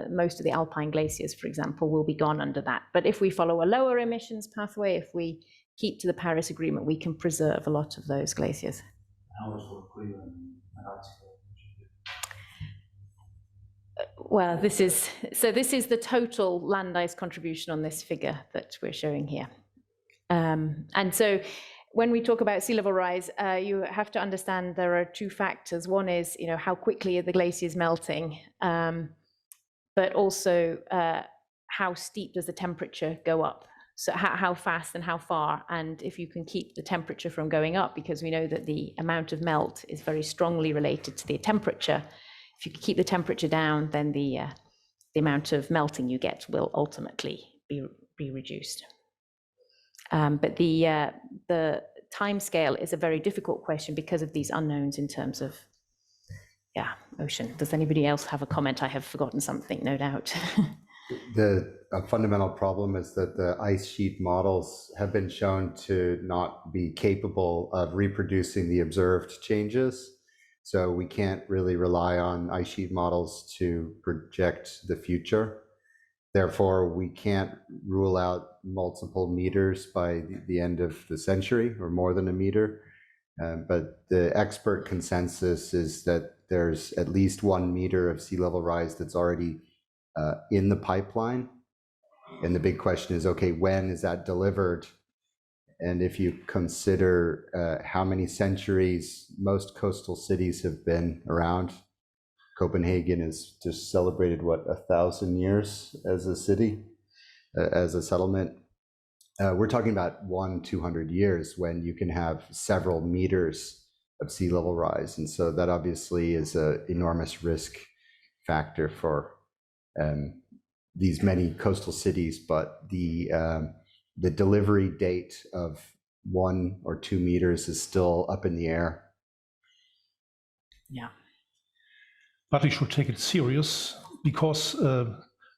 most of the alpine glaciers, for example, will be gone under that. But if we follow a lower emissions pathway, if we keep to the Paris Agreement, we can preserve a lot of those glaciers. Greenland and Antarctica? Well, this is the total land ice contribution on this figure that we're showing here. And so when we talk about sea level rise, you have to understand there are two factors. One is, how quickly are the glaciers melting, but also how steep does the temperature go up? So how fast and how far? And if you can keep the temperature from going up, because we know that the amount of melt is very strongly related to the temperature. If you keep the temperature down, then the amount of melting you get will ultimately be reduced. But the time scale is a very difficult question because of these unknowns in terms of, ocean. Does anybody else have a comment? I have forgotten something, no doubt. A fundamental problem is that the ice sheet models have been shown to not be capable of reproducing the observed changes. So we can't really rely on ice sheet models to project the future. Therefore, we can't rule out multiple meters by the end of the century, or more than a meter. But the expert consensus is that there's at least 1 meter of sea level rise that's already in the pipeline. And the big question is, okay, when is that delivered? And if you consider how many centuries most coastal cities have been around, Copenhagen has just celebrated, 1,000 years as a city, as a settlement. We're talking about 100-200 years when you can have several meters of sea level rise. And so that obviously is an enormous risk factor for these many coastal cities, but the delivery date of 1 or 2 meters is still up in the air. Yeah. But we should take it serious because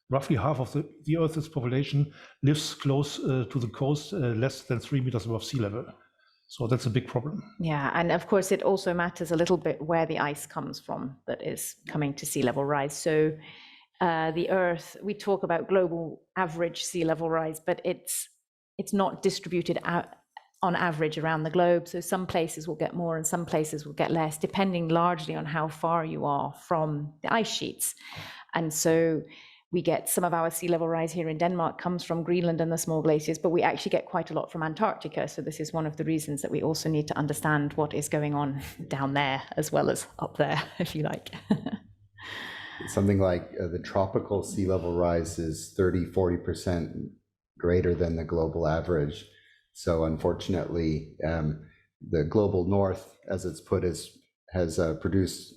roughly half of the Earth's population lives close to the coast, less than 3 meters above sea level. So that's a big problem. Yeah, and of course it also matters a little bit where the ice comes from that is coming to sea level rise. So the Earth, we talk about global average sea level rise, but it's not distributed out on average around the globe. So some places will get more and some places will get less, depending largely on how far you are from the ice sheets. And so we get some of our sea level rise here in Denmark comes from Greenland and the small glaciers, but we actually get quite a lot from Antarctica. So this is one of the reasons that we also need to understand what is going on down there as well as up there, if you like. Something like the tropical sea level rise is 30–40% greater than the global average. So unfortunately, the global north, as it's put, has produced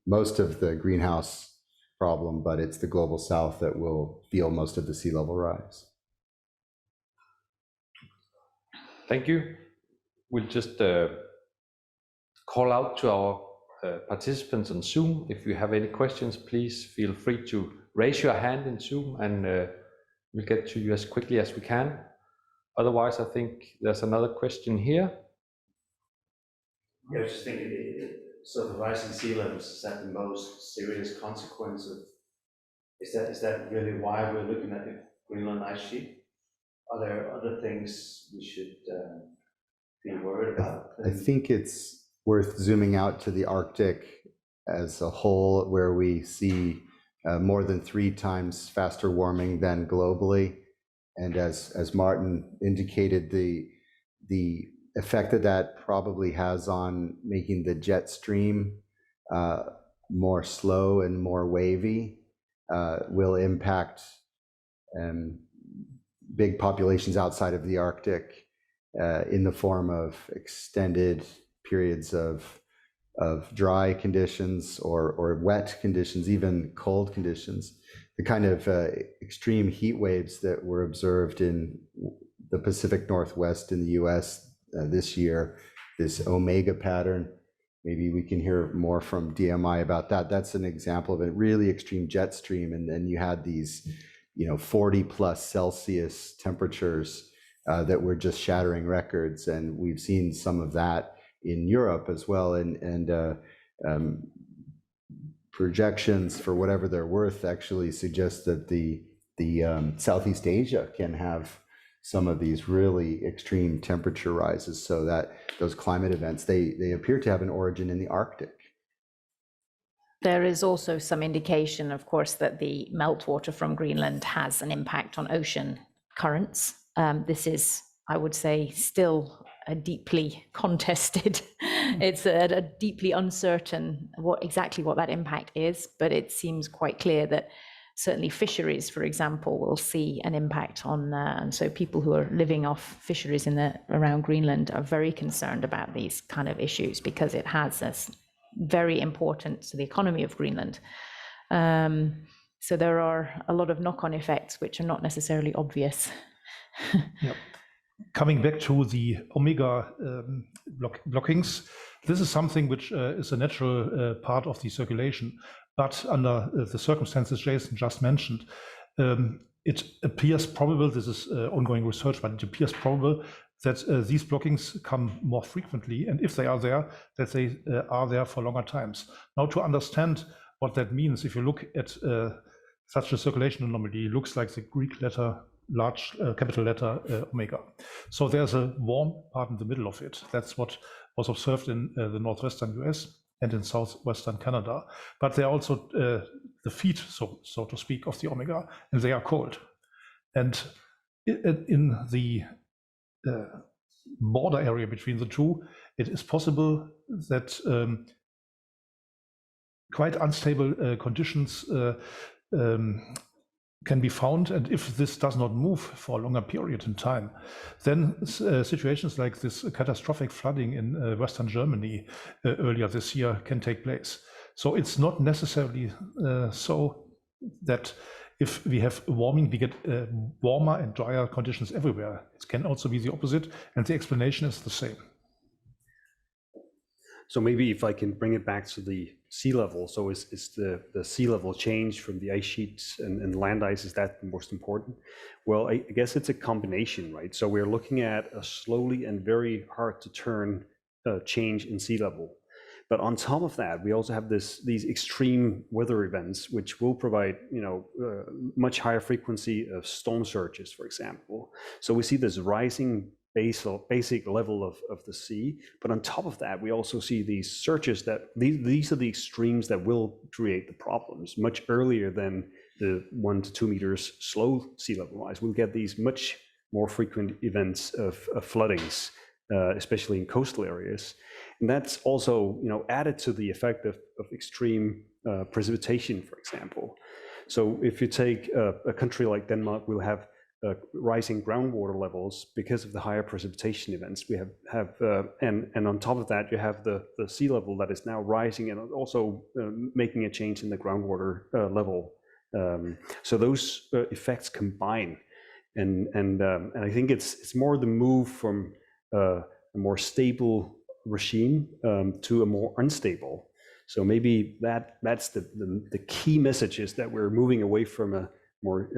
most of the greenhouse problem, but it's the global south that will feel most of the sea level rise. Thank you. We'll just call out to our participants on Zoom. If you have any questions, please feel free to raise your hand in Zoom and we'll get to you as quickly as we can. Otherwise, I think there's another question here. Yeah, I was just thinking, so the rising sea levels, is that the most serious consequence of, is that really why we're looking at the Greenland ice sheet? Are there other things we should be worried about? I think it's worth zooming out to the Arctic as a whole, where we see more than 3 times faster warming than globally. And as Martin indicated, the effect that probably has on making the jet stream more slow and more wavy will impact big populations outside of the Arctic in the form of extended periods of dry conditions or wet conditions, even cold conditions. The kind of extreme heat waves that were observed in the Pacific Northwest in the US this year, this omega pattern, maybe we can hear more from DMI about that. That's an example of a really extreme jet stream. And then you had these, 40+ Celsius temperatures that were just shattering records. And we've seen some of that in Europe as well. And projections, for whatever they're worth, actually suggest that the Southeast Asia can have some of these really extreme temperature rises, so that those climate events, they appear to have an origin in the Arctic. There is also some indication, of course, that the meltwater from Greenland has an impact on ocean currents. This is, I would say, still a deeply contested, it's a deeply uncertain exactly what that impact is, but it seems quite clear that certainly fisheries, for example, will see an impact on, and so people who are living off fisheries around Greenland are very concerned about these kind of issues because it has this very important to the economy of Greenland. So there are a lot of knock-on effects which are not necessarily obvious. Yep. Coming back to the omega blockings, this is something which is a natural part of the circulation. But under the circumstances Jason just mentioned, it appears probable, this is ongoing research, but it appears probable that these blockings come more frequently, and if they are there, that they are there for longer times. Now, to understand what that means, if you look at such a circulation anomaly, it looks like the Greek letter, large capital letter omega. So there's a warm part in the middle of it. That's what was observed in the northwestern US and in southwestern Canada. But they're also the feet, so to speak, of the omega, and they are cold. And in the border area between the two, it is possible that quite unstable conditions can be found, and if this does not move for a longer period in time, then situations like this catastrophic flooding in Western Germany earlier this year can take place. So it's not necessarily so that if we have warming, we get warmer and drier conditions everywhere. It can also be the opposite, and the explanation is the same. So maybe if I can bring it back to the sea level. So is the sea level change from the ice sheets and land ice, is that the most important? Well, I guess it's a combination, right? So we're looking at a slowly and very hard to turn change in sea level. But on top of that, we also have these extreme weather events, which will provide, much higher frequency of storm surges, for example. So we see this rising basic level of the sea, but on top of that, we also see these surges that these are the extremes that will create the problems much earlier than the 1 to 2 meters slow sea level rise. We'll get these much more frequent events of floodings, especially in coastal areas. And that's also, added to the effect of extreme precipitation, for example. So if you take a country like Denmark, we'll have rising groundwater levels because of the higher precipitation events. We have and on top of that, you have the sea level that is now rising and also making a change in the groundwater level. So those effects combine, and I think it's more the move from a more stable regime to a more unstable. So maybe that's the key message, is that we're moving away from a more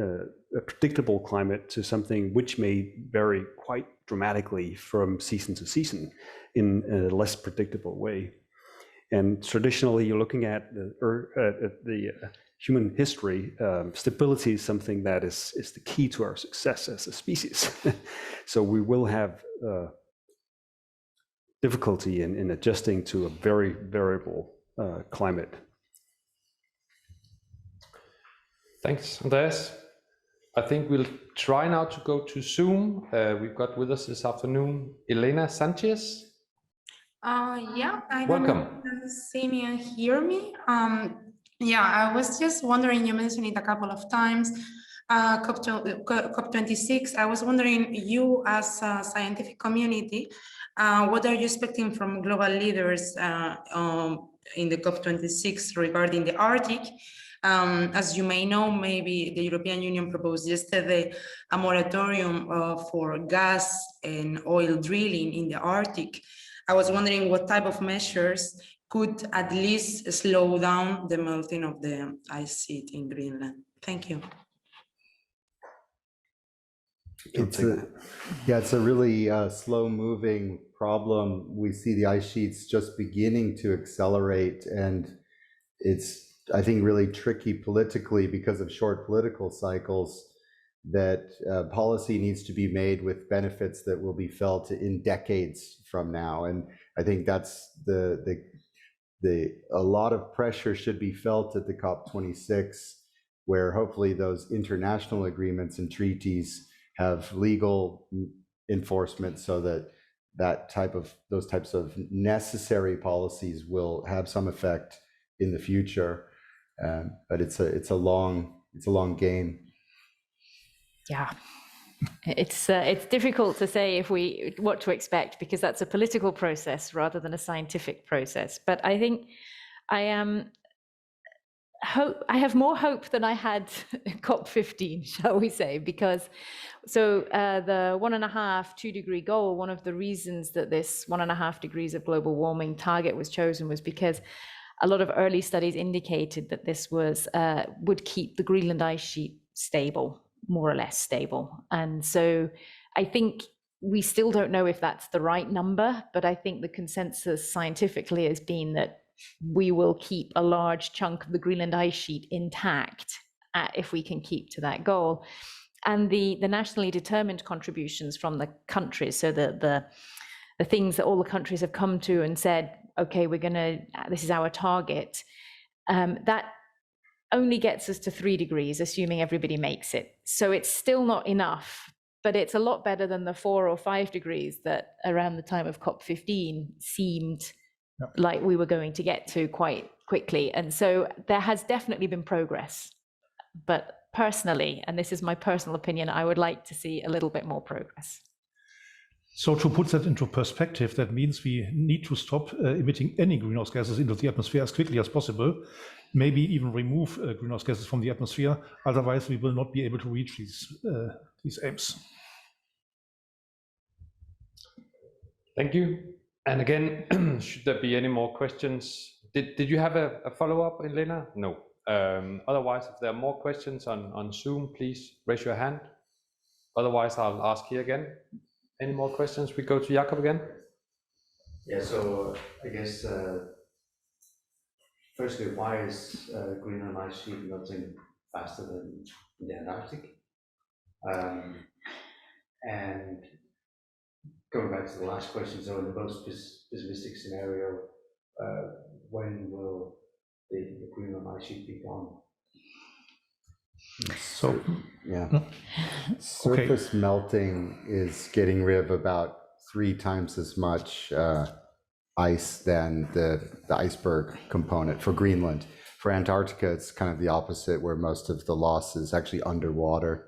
a predictable climate to something which may vary quite dramatically from season to season in a less predictable way. And traditionally, you're looking at the human history, stability is something that is the key to our success as a species. So we will have difficulty in adjusting to a very variable climate. Thanks, Andreas. I think we'll try now to go to Zoom. We've got with us this afternoon Elena Sanchez. Yeah, I Welcome. don't know if you see me and hear me. Yeah, I was just wondering, you mentioned it a couple of times, COP26. I was wondering, you as a scientific community, what are you expecting from global leaders in the COP26 regarding the Arctic? As you may know, maybe the European Union proposed yesterday a moratorium for gas and oil drilling in the Arctic. I was wondering what type of measures could at least slow down the melting of the ice sheet in Greenland. Thank you. It's a really slow-moving problem. We see the ice sheets just beginning to accelerate, and it's, I think, really tricky politically because of short political cycles, that policy needs to be made with benefits that will be felt in decades from now. And I think that's a lot of pressure should be felt at the COP26, where hopefully those international agreements and treaties have legal enforcement, so that those types of necessary policies will have some effect in the future. But it's a long game. Yeah, it's difficult to say what to expect, because that's a political process rather than a scientific process. But I think I have more hope than I had COP15, shall we say, because the 1.5-2 degree goal, one of the reasons that this 1.5 degrees of global warming target was chosen was because a lot of early studies indicated that this would keep the Greenland ice sheet stable, more or less stable. And so I think we still don't know if that's the right number, but I think the consensus scientifically has been that we will keep a large chunk of the Greenland ice sheet intact if we can keep to that goal. And the nationally determined contributions from the countries, so the things that all the countries have come to and said, okay, this is our target, that only gets us to 3 degrees, assuming everybody makes it. So it's still not enough, but it's a lot better than the 4 or 5 degrees that around the time of COP15 seemed like we were going to get to quite quickly. And so there has definitely been progress. But personally, and this is my personal opinion, I would like to see a little bit more progress. So to put that into perspective, that means we need to stop emitting any greenhouse gases into the atmosphere as quickly as possible, maybe even remove greenhouse gases from the atmosphere. Otherwise, we will not be able to reach these aims. Thank you. And again, should there be any more questions? Did you have a follow-up, Elena? No. Otherwise, if there are more questions on Zoom, please raise your hand. Otherwise, I'll ask here again. Any more questions? We go to Jakob again. Yeah, so I guess firstly, why is Greenland ice sheet melting faster than the Antarctic? And going back to the last question, so in the most pessimistic scenario, when will the Greenland ice sheet be gone? So, yeah, surface melting is getting rid of about 3 times as much ice than the iceberg component for Greenland. For Antarctica, it's kind of the opposite, where most of the loss is actually underwater.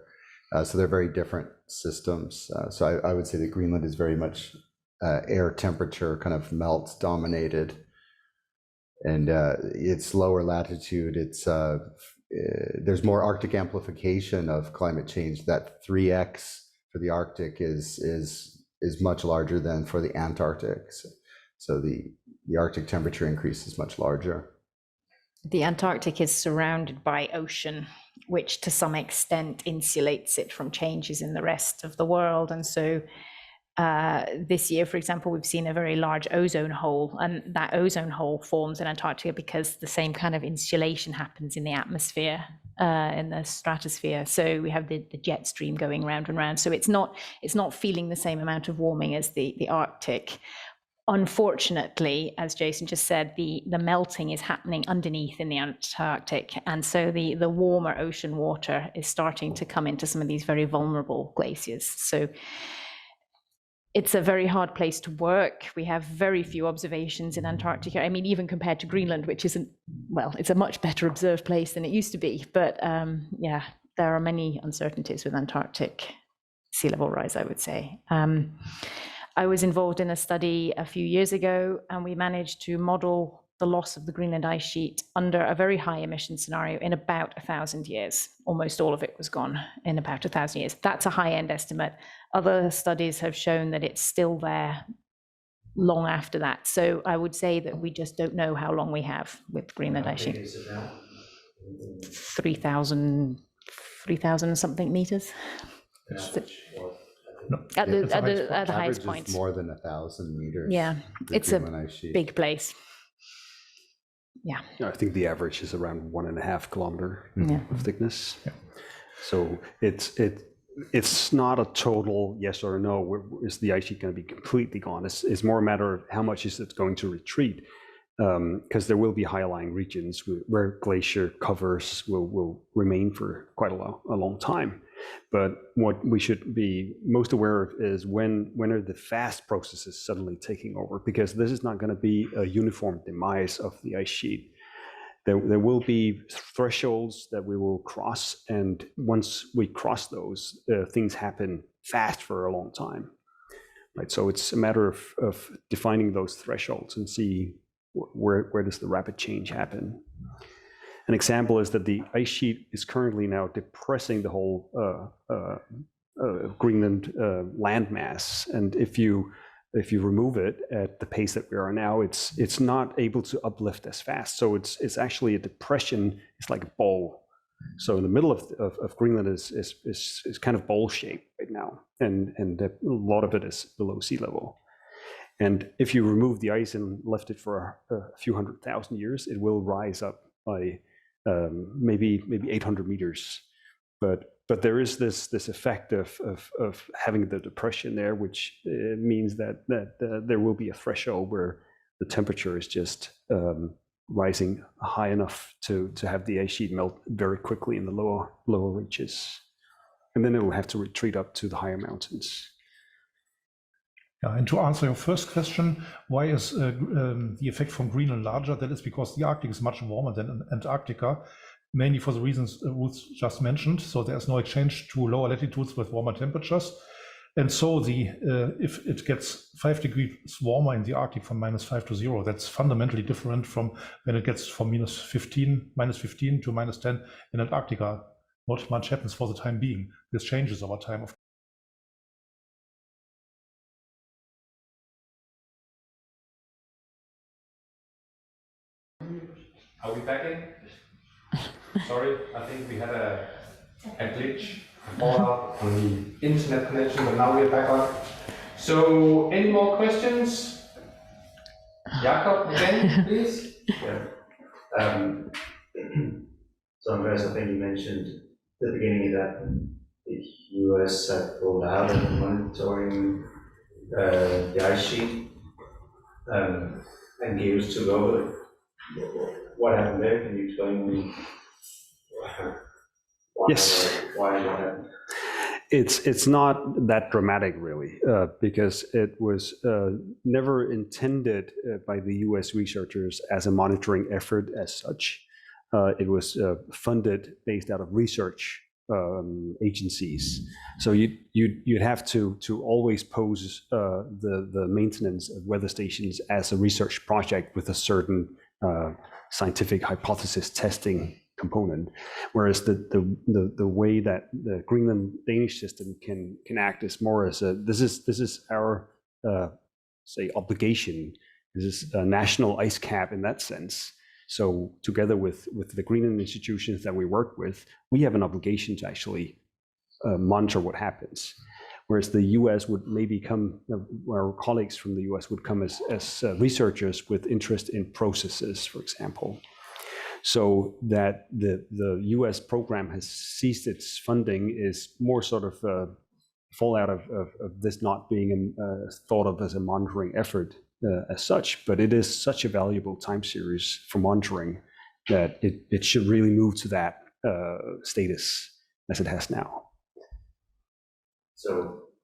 So they're very different systems. So I would say that Greenland is very much air temperature kind of melt dominated. And it's lower latitude. It's there's more Arctic amplification of climate change. That 3x for the Arctic is much larger than for the Antarctic. So the Arctic temperature increase is much larger. The Antarctic is surrounded by ocean, which to some extent insulates it from changes in the rest of the world. And so this year, for example, we've seen a very large ozone hole, and that ozone hole forms in Antarctica because the same kind of insulation happens in the atmosphere, in the stratosphere. So we have the jet stream going round and round. So it's not feeling the same amount of warming as the Arctic. Unfortunately, as Jason just said, the melting is happening underneath in the Antarctic, and so the warmer ocean water is starting to come into some of these very vulnerable glaciers. So it's a very hard place to work. We have very few observations in Antarctica. I mean, even compared to Greenland, which isn't, well, it's a much better observed place than it used to be. But yeah, there are many uncertainties with Antarctic sea level rise, I would say. I was involved in a study a few years ago, and we managed to model the loss of the Greenland ice sheet under a very high emission scenario in about 1,000 years. Almost all of it was gone in about 1,000 years. That's a high-end estimate. Other studies have shown that it's still there long after that. So I would say that we just don't know how long we have with Greenland ice sheet. 3,000 something meters. At the highest point. More than 1,000 meters. Yeah, it's a big place. Yeah. I think the average is around 1.5 kilometer of thickness. Yeah. So it's not a total yes or no. Is the ice sheet going to be completely gone? It's more a matter of how much is it going to retreat, because there will be high-lying regions where glacier covers will remain for quite a long time. But what we should be most aware of is when are the fast processes suddenly taking over, because this is not going to be a uniform demise of the ice sheet. There will be thresholds that we will cross, and once we cross those, things happen fast for a long time. Right, so it's a matter of defining those thresholds and see where does the rapid change happen. An example is that the ice sheet is currently now depressing the whole Greenland landmass, and if you remove it at the pace that we are now, it's not able to uplift as fast. So it's actually a depression. It's like a bowl. So in the middle of Greenland is kind of bowl shaped right now, and a lot of it is below sea level. And if you remove the ice and left it for a few 100,000 years, it will rise up by maybe 800 meters, but there is this effect of having the depression there, which means that there will be a threshold where the temperature is just rising high enough to have the ice sheet melt very quickly in the lower reaches, and then it will have to retreat up to the higher mountains. Yeah, and to answer your first question, why is the effect from Greenland larger? That is because the Arctic is much warmer than Antarctica, mainly for the reasons Ruth just mentioned. So there's no exchange to lower latitudes with warmer temperatures. And so if it gets 5 degrees warmer in the Arctic from -5 to 0, that's fundamentally different from when it gets from -15 to -10 in Antarctica. Not much happens for the time being. This changes over time. Are we back in? Sorry, I think we had a glitch, a fallout on the internet connection, but now we're back on. So, any more questions? Jakob, again, please. Yeah. So Andreas, I think you mentioned at the beginning that the US had rolled out and monitoring the ice sheet, and GEUS took over. What happened there? Can you explain why that happened? It's not that dramatic, really, because it was never intended by the US researchers as a monitoring effort as such. It was funded based out of research agencies. So you'd have to always pose the maintenance of weather stations as a research project with a certain scientific hypothesis testing component, whereas the way that the Greenland Danish system can act is more as a this is our say obligation. This is a national ice cap in that sense. So together with the Greenland institutions that we work with, we have an obligation to actually monitor what happens. Whereas the US would maybe come, our colleagues from the US would come as researchers with interest in processes, for example. So that the US program has ceased its funding is more sort of a fallout of this not being thought of as a monitoring effort as such, but it is such a valuable time series for monitoring that it should really move to that status as it has now. So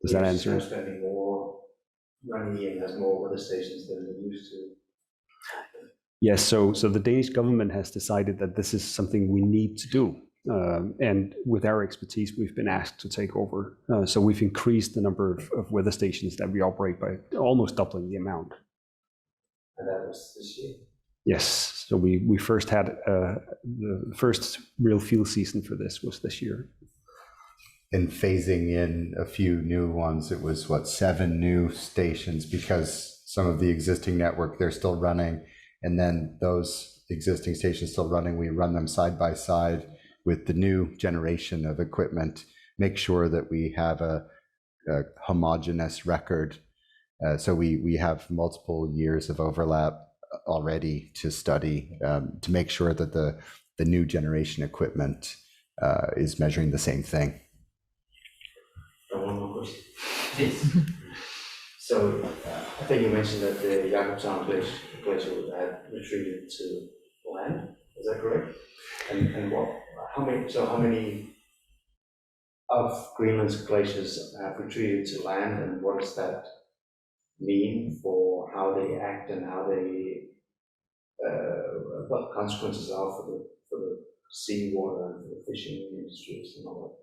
does that answer? Spending more money and has more weather stations than they used to. Yes, so the Danish government has decided that this is something we need to do. And with our expertise, we've been asked to take over. So we've increased the number of weather stations that we operate by almost doubling the amount. And that was this year? Yes, so we first had the first real field season for this was this year. And phasing in a few new ones, it was 7 new stations, because some of the existing network, they're still running. And then those existing stations still running, we run them side by side with the new generation of equipment, make sure that we have a homogeneous record. So we have multiple years of overlap already to study to make sure that the new generation equipment is measuring the same thing. One more question, please. So I think you mentioned that the Jakobshavn glacier had retreated to land. Is that correct? And how many of Greenland's glaciers have retreated to land, and what does that mean for how they act and how they what the consequences are for the seawater and the fishing industries and all that?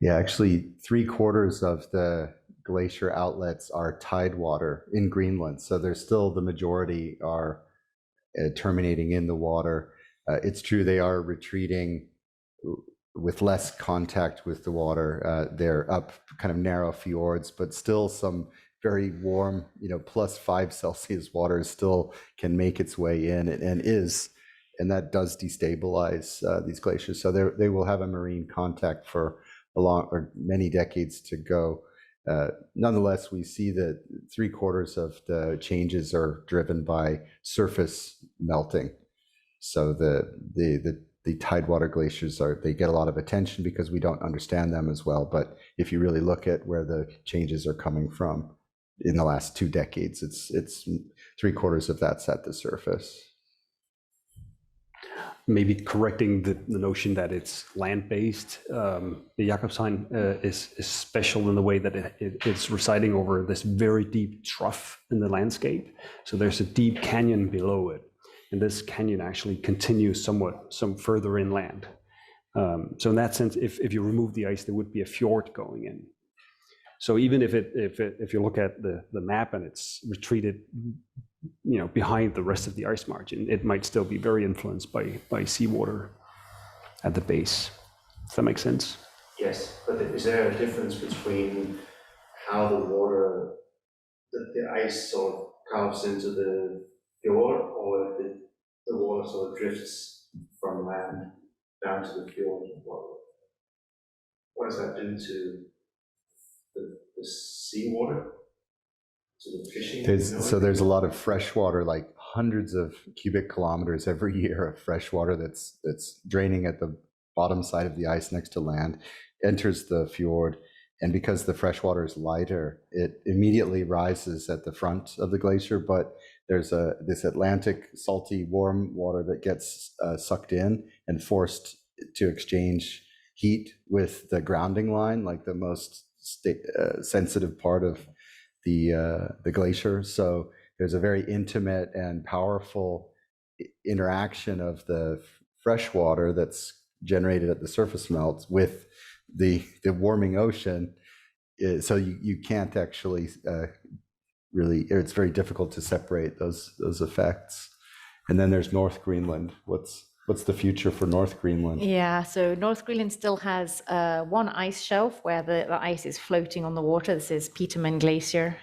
Yeah, actually 3/4 of the glacier outlets are tidewater in Greenland. So there's still the majority are terminating in the water. It's true they are retreating with less contact with the water. They're up kind of narrow fjords, but still some very warm, +5 Celsius water still can make its way in and that does destabilize these glaciers. So they will have a marine contact for many decades to go. Nonetheless, we see that 3/4 of the changes are driven by surface melting. So the tidewater glaciers they get a lot of attention because we don't understand them as well. But if you really look at where the changes are coming from in the last 2 decades, it's 3/4 of that's at the surface. Maybe correcting the notion that it's land-based. The Jakobshavn is special in the way that it's residing over this very deep trough in the landscape. So there's a deep canyon below it, and this canyon actually continues some further inland. So in that sense, if you remove the ice, there would be a fjord going in. So even if you look at the map and it's retreated, behind the rest of the ice margin, it might still be very influenced by seawater at the base. Does that make sense? Yes, but is there a difference between how the water, the ice sort of carves into the fjord, or if the water sort of drifts from land down to the fjord? What does that do to the seawater? To the fishing? There's a lot of fresh water, like hundreds of cubic kilometers every year of fresh water that's draining at the bottom side of the ice next to land, enters the fjord, and because the fresh water is lighter, it immediately rises at the front of the glacier, but there's this Atlantic salty warm water that gets sucked in and forced to exchange heat with the grounding line, like the most sensitive part of the glacier. So there's a very intimate and powerful interaction of the fresh water that's generated at the surface melt with the warming ocean. So you can't actually really, it's very difficult to separate those effects. And then there's North Greenland. What's the future for North Greenland? Yeah, so North Greenland still has one ice shelf where the ice is floating on the water. This is Petermann Glacier.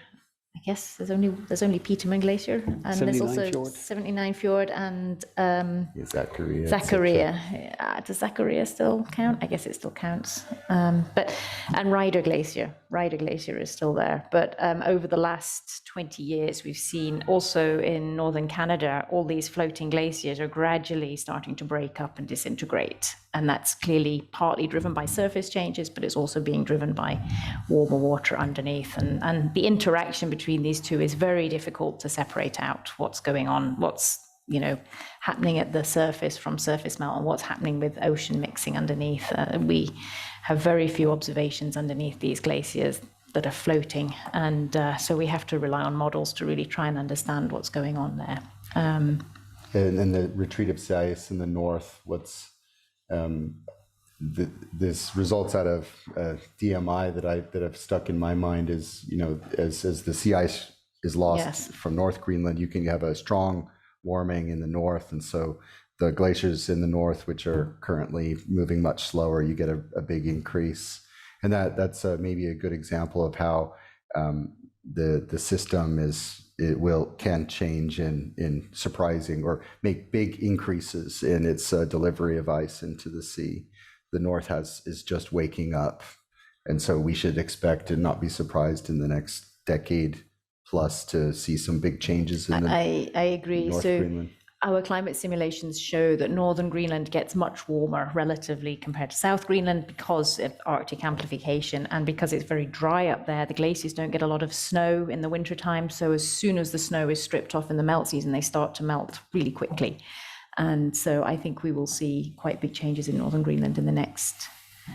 I guess there's only Petermann Glacier, and there's also Fjord. 79 Fjord and Zachariah. Does Zachariah still count? I guess it still counts. And Ryder Glacier. Ryder Glacier is still there. But over the last 20 years, we've seen also in northern Canada, all these floating glaciers are gradually starting to break up and disintegrate. And that's clearly partly driven by surface changes, but it's also being driven by warmer water underneath. And the interaction between these two is very difficult to separate out what's going on, what's happening at the surface from surface melt and what's happening with ocean mixing underneath. We have very few observations underneath these glaciers that are floating. And so we have to rely on models to really try and understand what's going on there. And the retreat of sea ice in the north, this results out of DMI that have stuck in my mind is, as the sea ice is lost from North Greenland, you can have a strong warming in the north. And so the glaciers in the north, which are currently moving much slower, you get a big increase. And that's maybe a good example of how the system can change in surprising or make big increases in its delivery of ice into the sea. The north is just waking up, and so we should expect and not be surprised in the next decade plus to see some big changes in I agree. North Greenland. Our climate simulations show that northern Greenland gets much warmer relatively compared to South Greenland because of Arctic amplification, and because it's very dry up there, the glaciers don't get a lot of snow in the wintertime. So as soon as the snow is stripped off in the melt season, they start to melt really quickly. And so I think we will see quite big changes in northern Greenland in the next.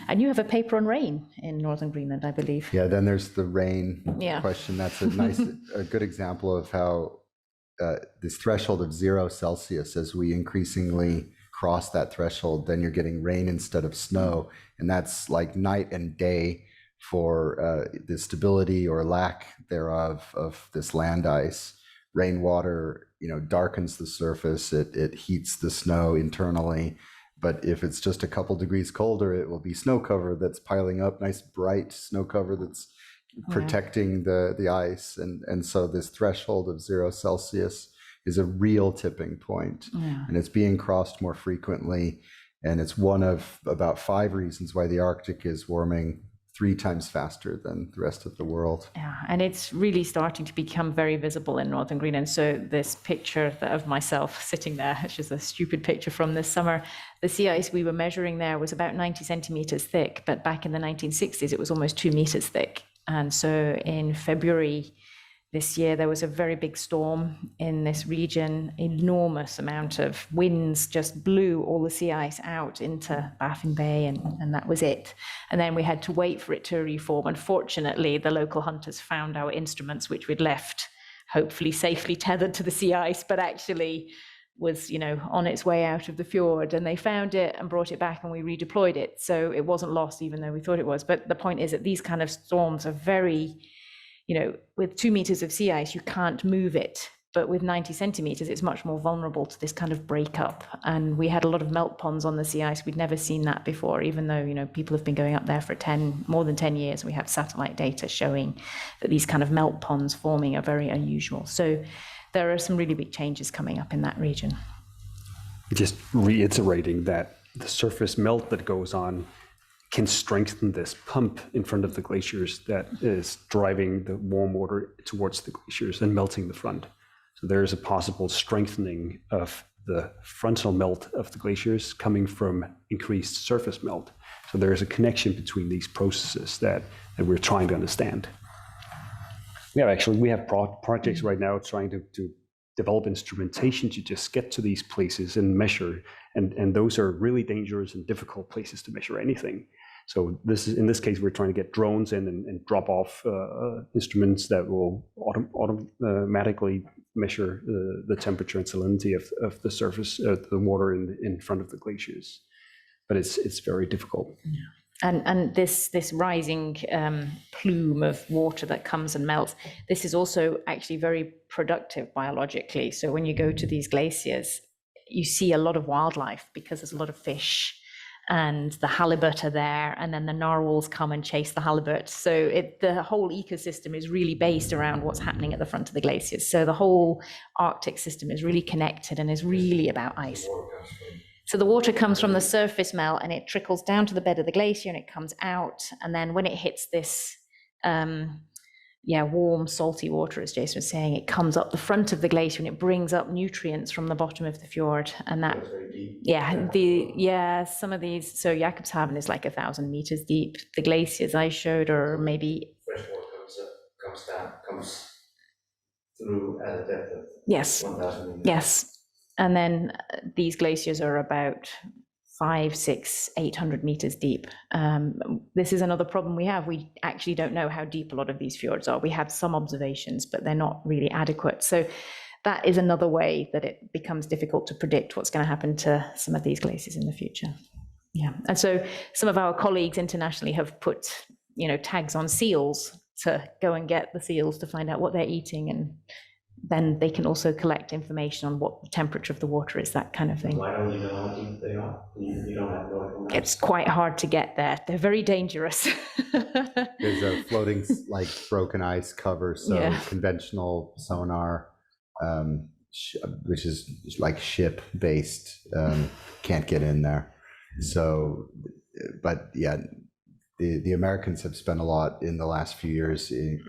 And you have a paper on rain in northern Greenland, I believe. Yeah, then there's the rain question. That's a good example of how this threshold of 0 Celsius, as we increasingly cross that threshold, then you're getting rain instead of snow. And that's like night and day for the stability or lack thereof of this land ice. Rainwater, darkens the surface, it heats the snow internally. But if it's just a couple degrees colder, it will be snow cover that's piling up, nice bright snow cover that's protecting the ice. And so this threshold of 0 Celsius is a real tipping point. And it's being crossed more frequently. And it's one of about 5 reasons why the Arctic is warming 3 times faster than the rest of the world. Yeah, and it's really starting to become very visible in northern Greenland. So this picture of myself sitting there, which is a stupid picture from this summer, the sea ice we were measuring there was about 90 centimeters thick, but back in the 1960s, it was almost 2 meters thick. And so in February this year, there was a very big storm in this region. Enormous amount of winds just blew all the sea ice out into Baffin Bay, and that was it. And then we had to wait for it to reform. Unfortunately, the local hunters found our instruments, which we'd left, hopefully safely tethered to the sea ice, but actually was, on its way out of the fjord, and they found it and brought it back, and we redeployed it. So it wasn't lost, even though we thought it was. But the point is that these kind of storms are very, with 2 meters of sea ice, you can't move it. But with 90 centimeters, it's much more vulnerable to this kind of breakup. And we had a lot of melt ponds on the sea ice. We'd never seen that before, even though, people have been going up there for more than 10 years. We have satellite data showing that these kind of melt ponds forming are very unusual. So there are some really big changes coming up in that region. Just reiterating that the surface melt that goes on can strengthen this pump in front of the glaciers that is driving the warm water towards the glaciers and melting the front. So there is a possible strengthening of the frontal melt of the glaciers coming from increased surface melt. So there is a connection between these processes that we're trying to understand. We have projects right now trying to develop instrumentation to just get to these places and measure, and those are really dangerous and difficult places to measure anything. So in this case, we're trying to get drones in and drop off instruments that will automatically measure the temperature and salinity of the surface, the water in front of the glaciers. But it's very difficult. Yeah. And this rising plume of water that comes and melts, this is also actually very productive biologically. So when you go to these glaciers, you see a lot of wildlife because there's a lot of fish, and the halibut are there, and then the narwhals come and chase the halibut. So the whole ecosystem is really based around what's happening at the front of the glaciers. So the whole Arctic system is really connected and is really about ice. So the water comes from the surface melt, and it trickles down to the bed of the glacier, and it comes out. And then when it hits this warm, salty water, as Jason was saying, it comes up the front of the glacier, and it brings up nutrients from the bottom of the fjord. And that, some of these, so Jakobshavn is like 1,000 meters deep. The glaciers I showed are maybe... Fresh water comes through at a depth of 1,000 meters. Yes. And then these glaciers are about 500, 600, 800 meters deep. This is another problem we have. We actually don't know how deep a lot of these fjords are. We have some observations, but they're not really adequate. So that is another way that it becomes difficult to predict what's going to happen to some of these glaciers in the future. Yeah, and so some of our colleagues internationally have put, tags on seals to go and get the seals to find out what they're eating, and then they can also collect information on what the temperature of the water is, that kind of thing. Why don't you know how deep they are? You don't have no. It's quite hard to get there. They're very dangerous. There's a floating, broken ice cover, so conventional sonar, which is like ship-based, can't get in there. So, but yeah, the Americans have spent a lot in the last few years in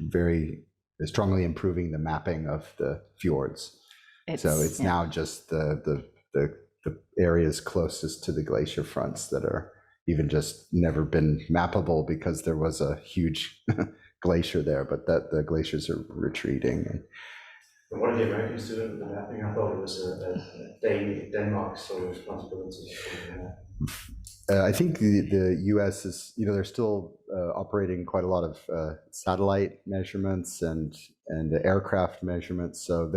very strongly improving the mapping of the fjords. So it's now just the areas closest to the glacier fronts that are even just never been mappable because there was a huge glacier there, but that the glaciers are retreating. And what are the Americans doing with the mapping? I thought it was Denmark's sort of responsibility. I think the U.S. is, they're still operating quite a lot of satellite measurements and aircraft measurements. So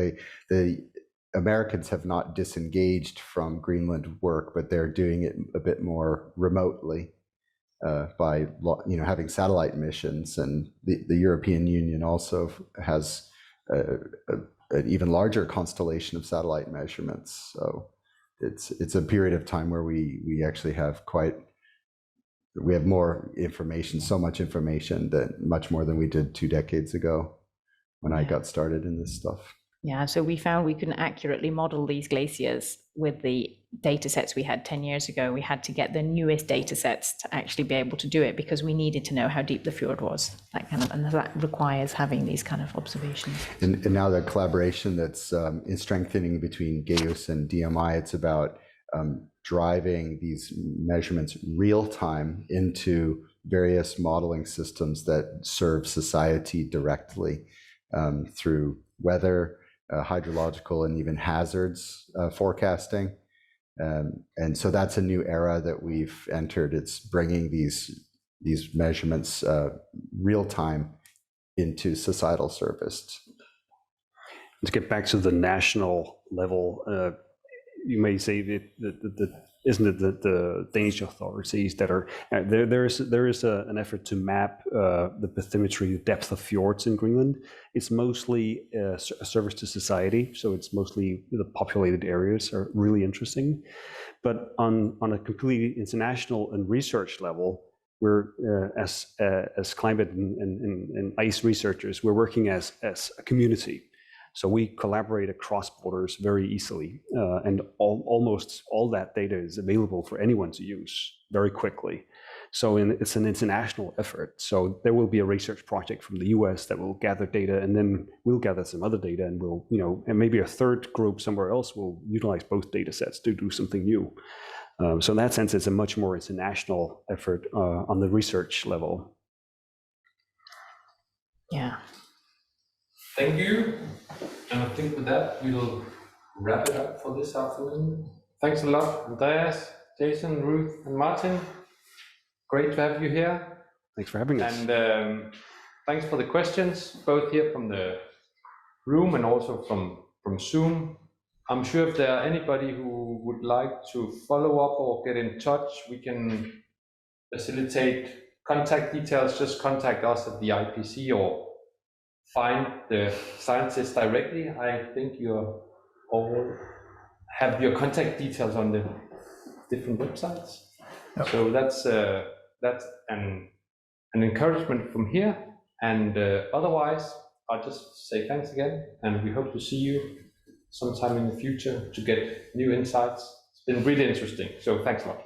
the Americans have not disengaged from Greenland work, but they're doing it a bit more remotely by having satellite missions. And the European Union also has an even larger constellation of satellite measurements. So it's a period of time where we actually have we have more information, so much information, that much more than we did 2 decades ago when I got started in this stuff. Yeah, so we found we couldn't accurately model these glaciers with the data sets we had 10 years ago. We had to get the newest data sets to actually be able to do it, because we needed to know how deep the fjord was, and that requires having these kind of observations. And now the collaboration that's strengthening between GEUS and DMI, it's about driving these measurements real time into various modeling systems that serve society directly through weather, hydrological, and even hazards forecasting. And so that's a new era that we've entered. It's bringing these measurements real time into societal service. To get back to the national level, you may say that isn't it the Danish authorities that are there is an effort to map the bathymetry, the depth of fjords in Greenland. It's mostly a service to society, so it's mostly the populated areas are really interesting. But on a completely international and research level, we're as climate and ice researchers, we're working as a community. So we collaborate across borders very easily, and almost all that data is available for anyone to use very quickly. So it's an international effort. So there will be a research project from the US that will gather data, and then we'll gather some other data, and we'll, and maybe a third group somewhere else will utilize both data sets to do something new. So in that sense, it's a much more international effort on the research level. Yeah. Thank you. And I think with that, we'll wrap it up for this afternoon. Thanks a lot, Andreas, Jason, Ruth, and Martin. Great to have you here. Thanks for having us. And thanks for the questions, both here from the room and also from Zoom. I'm sure if there are anybody who would like to follow up or get in touch, we can facilitate contact details. Just contact us at the IPC or find the scientists directly. I think you all have your contact details on the different websites. Yep. So that's an encouragement from here. And otherwise, I'll just say thanks again, and we hope to see you sometime in the future to get new insights. It's been really interesting. So thanks a lot.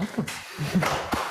Welcome.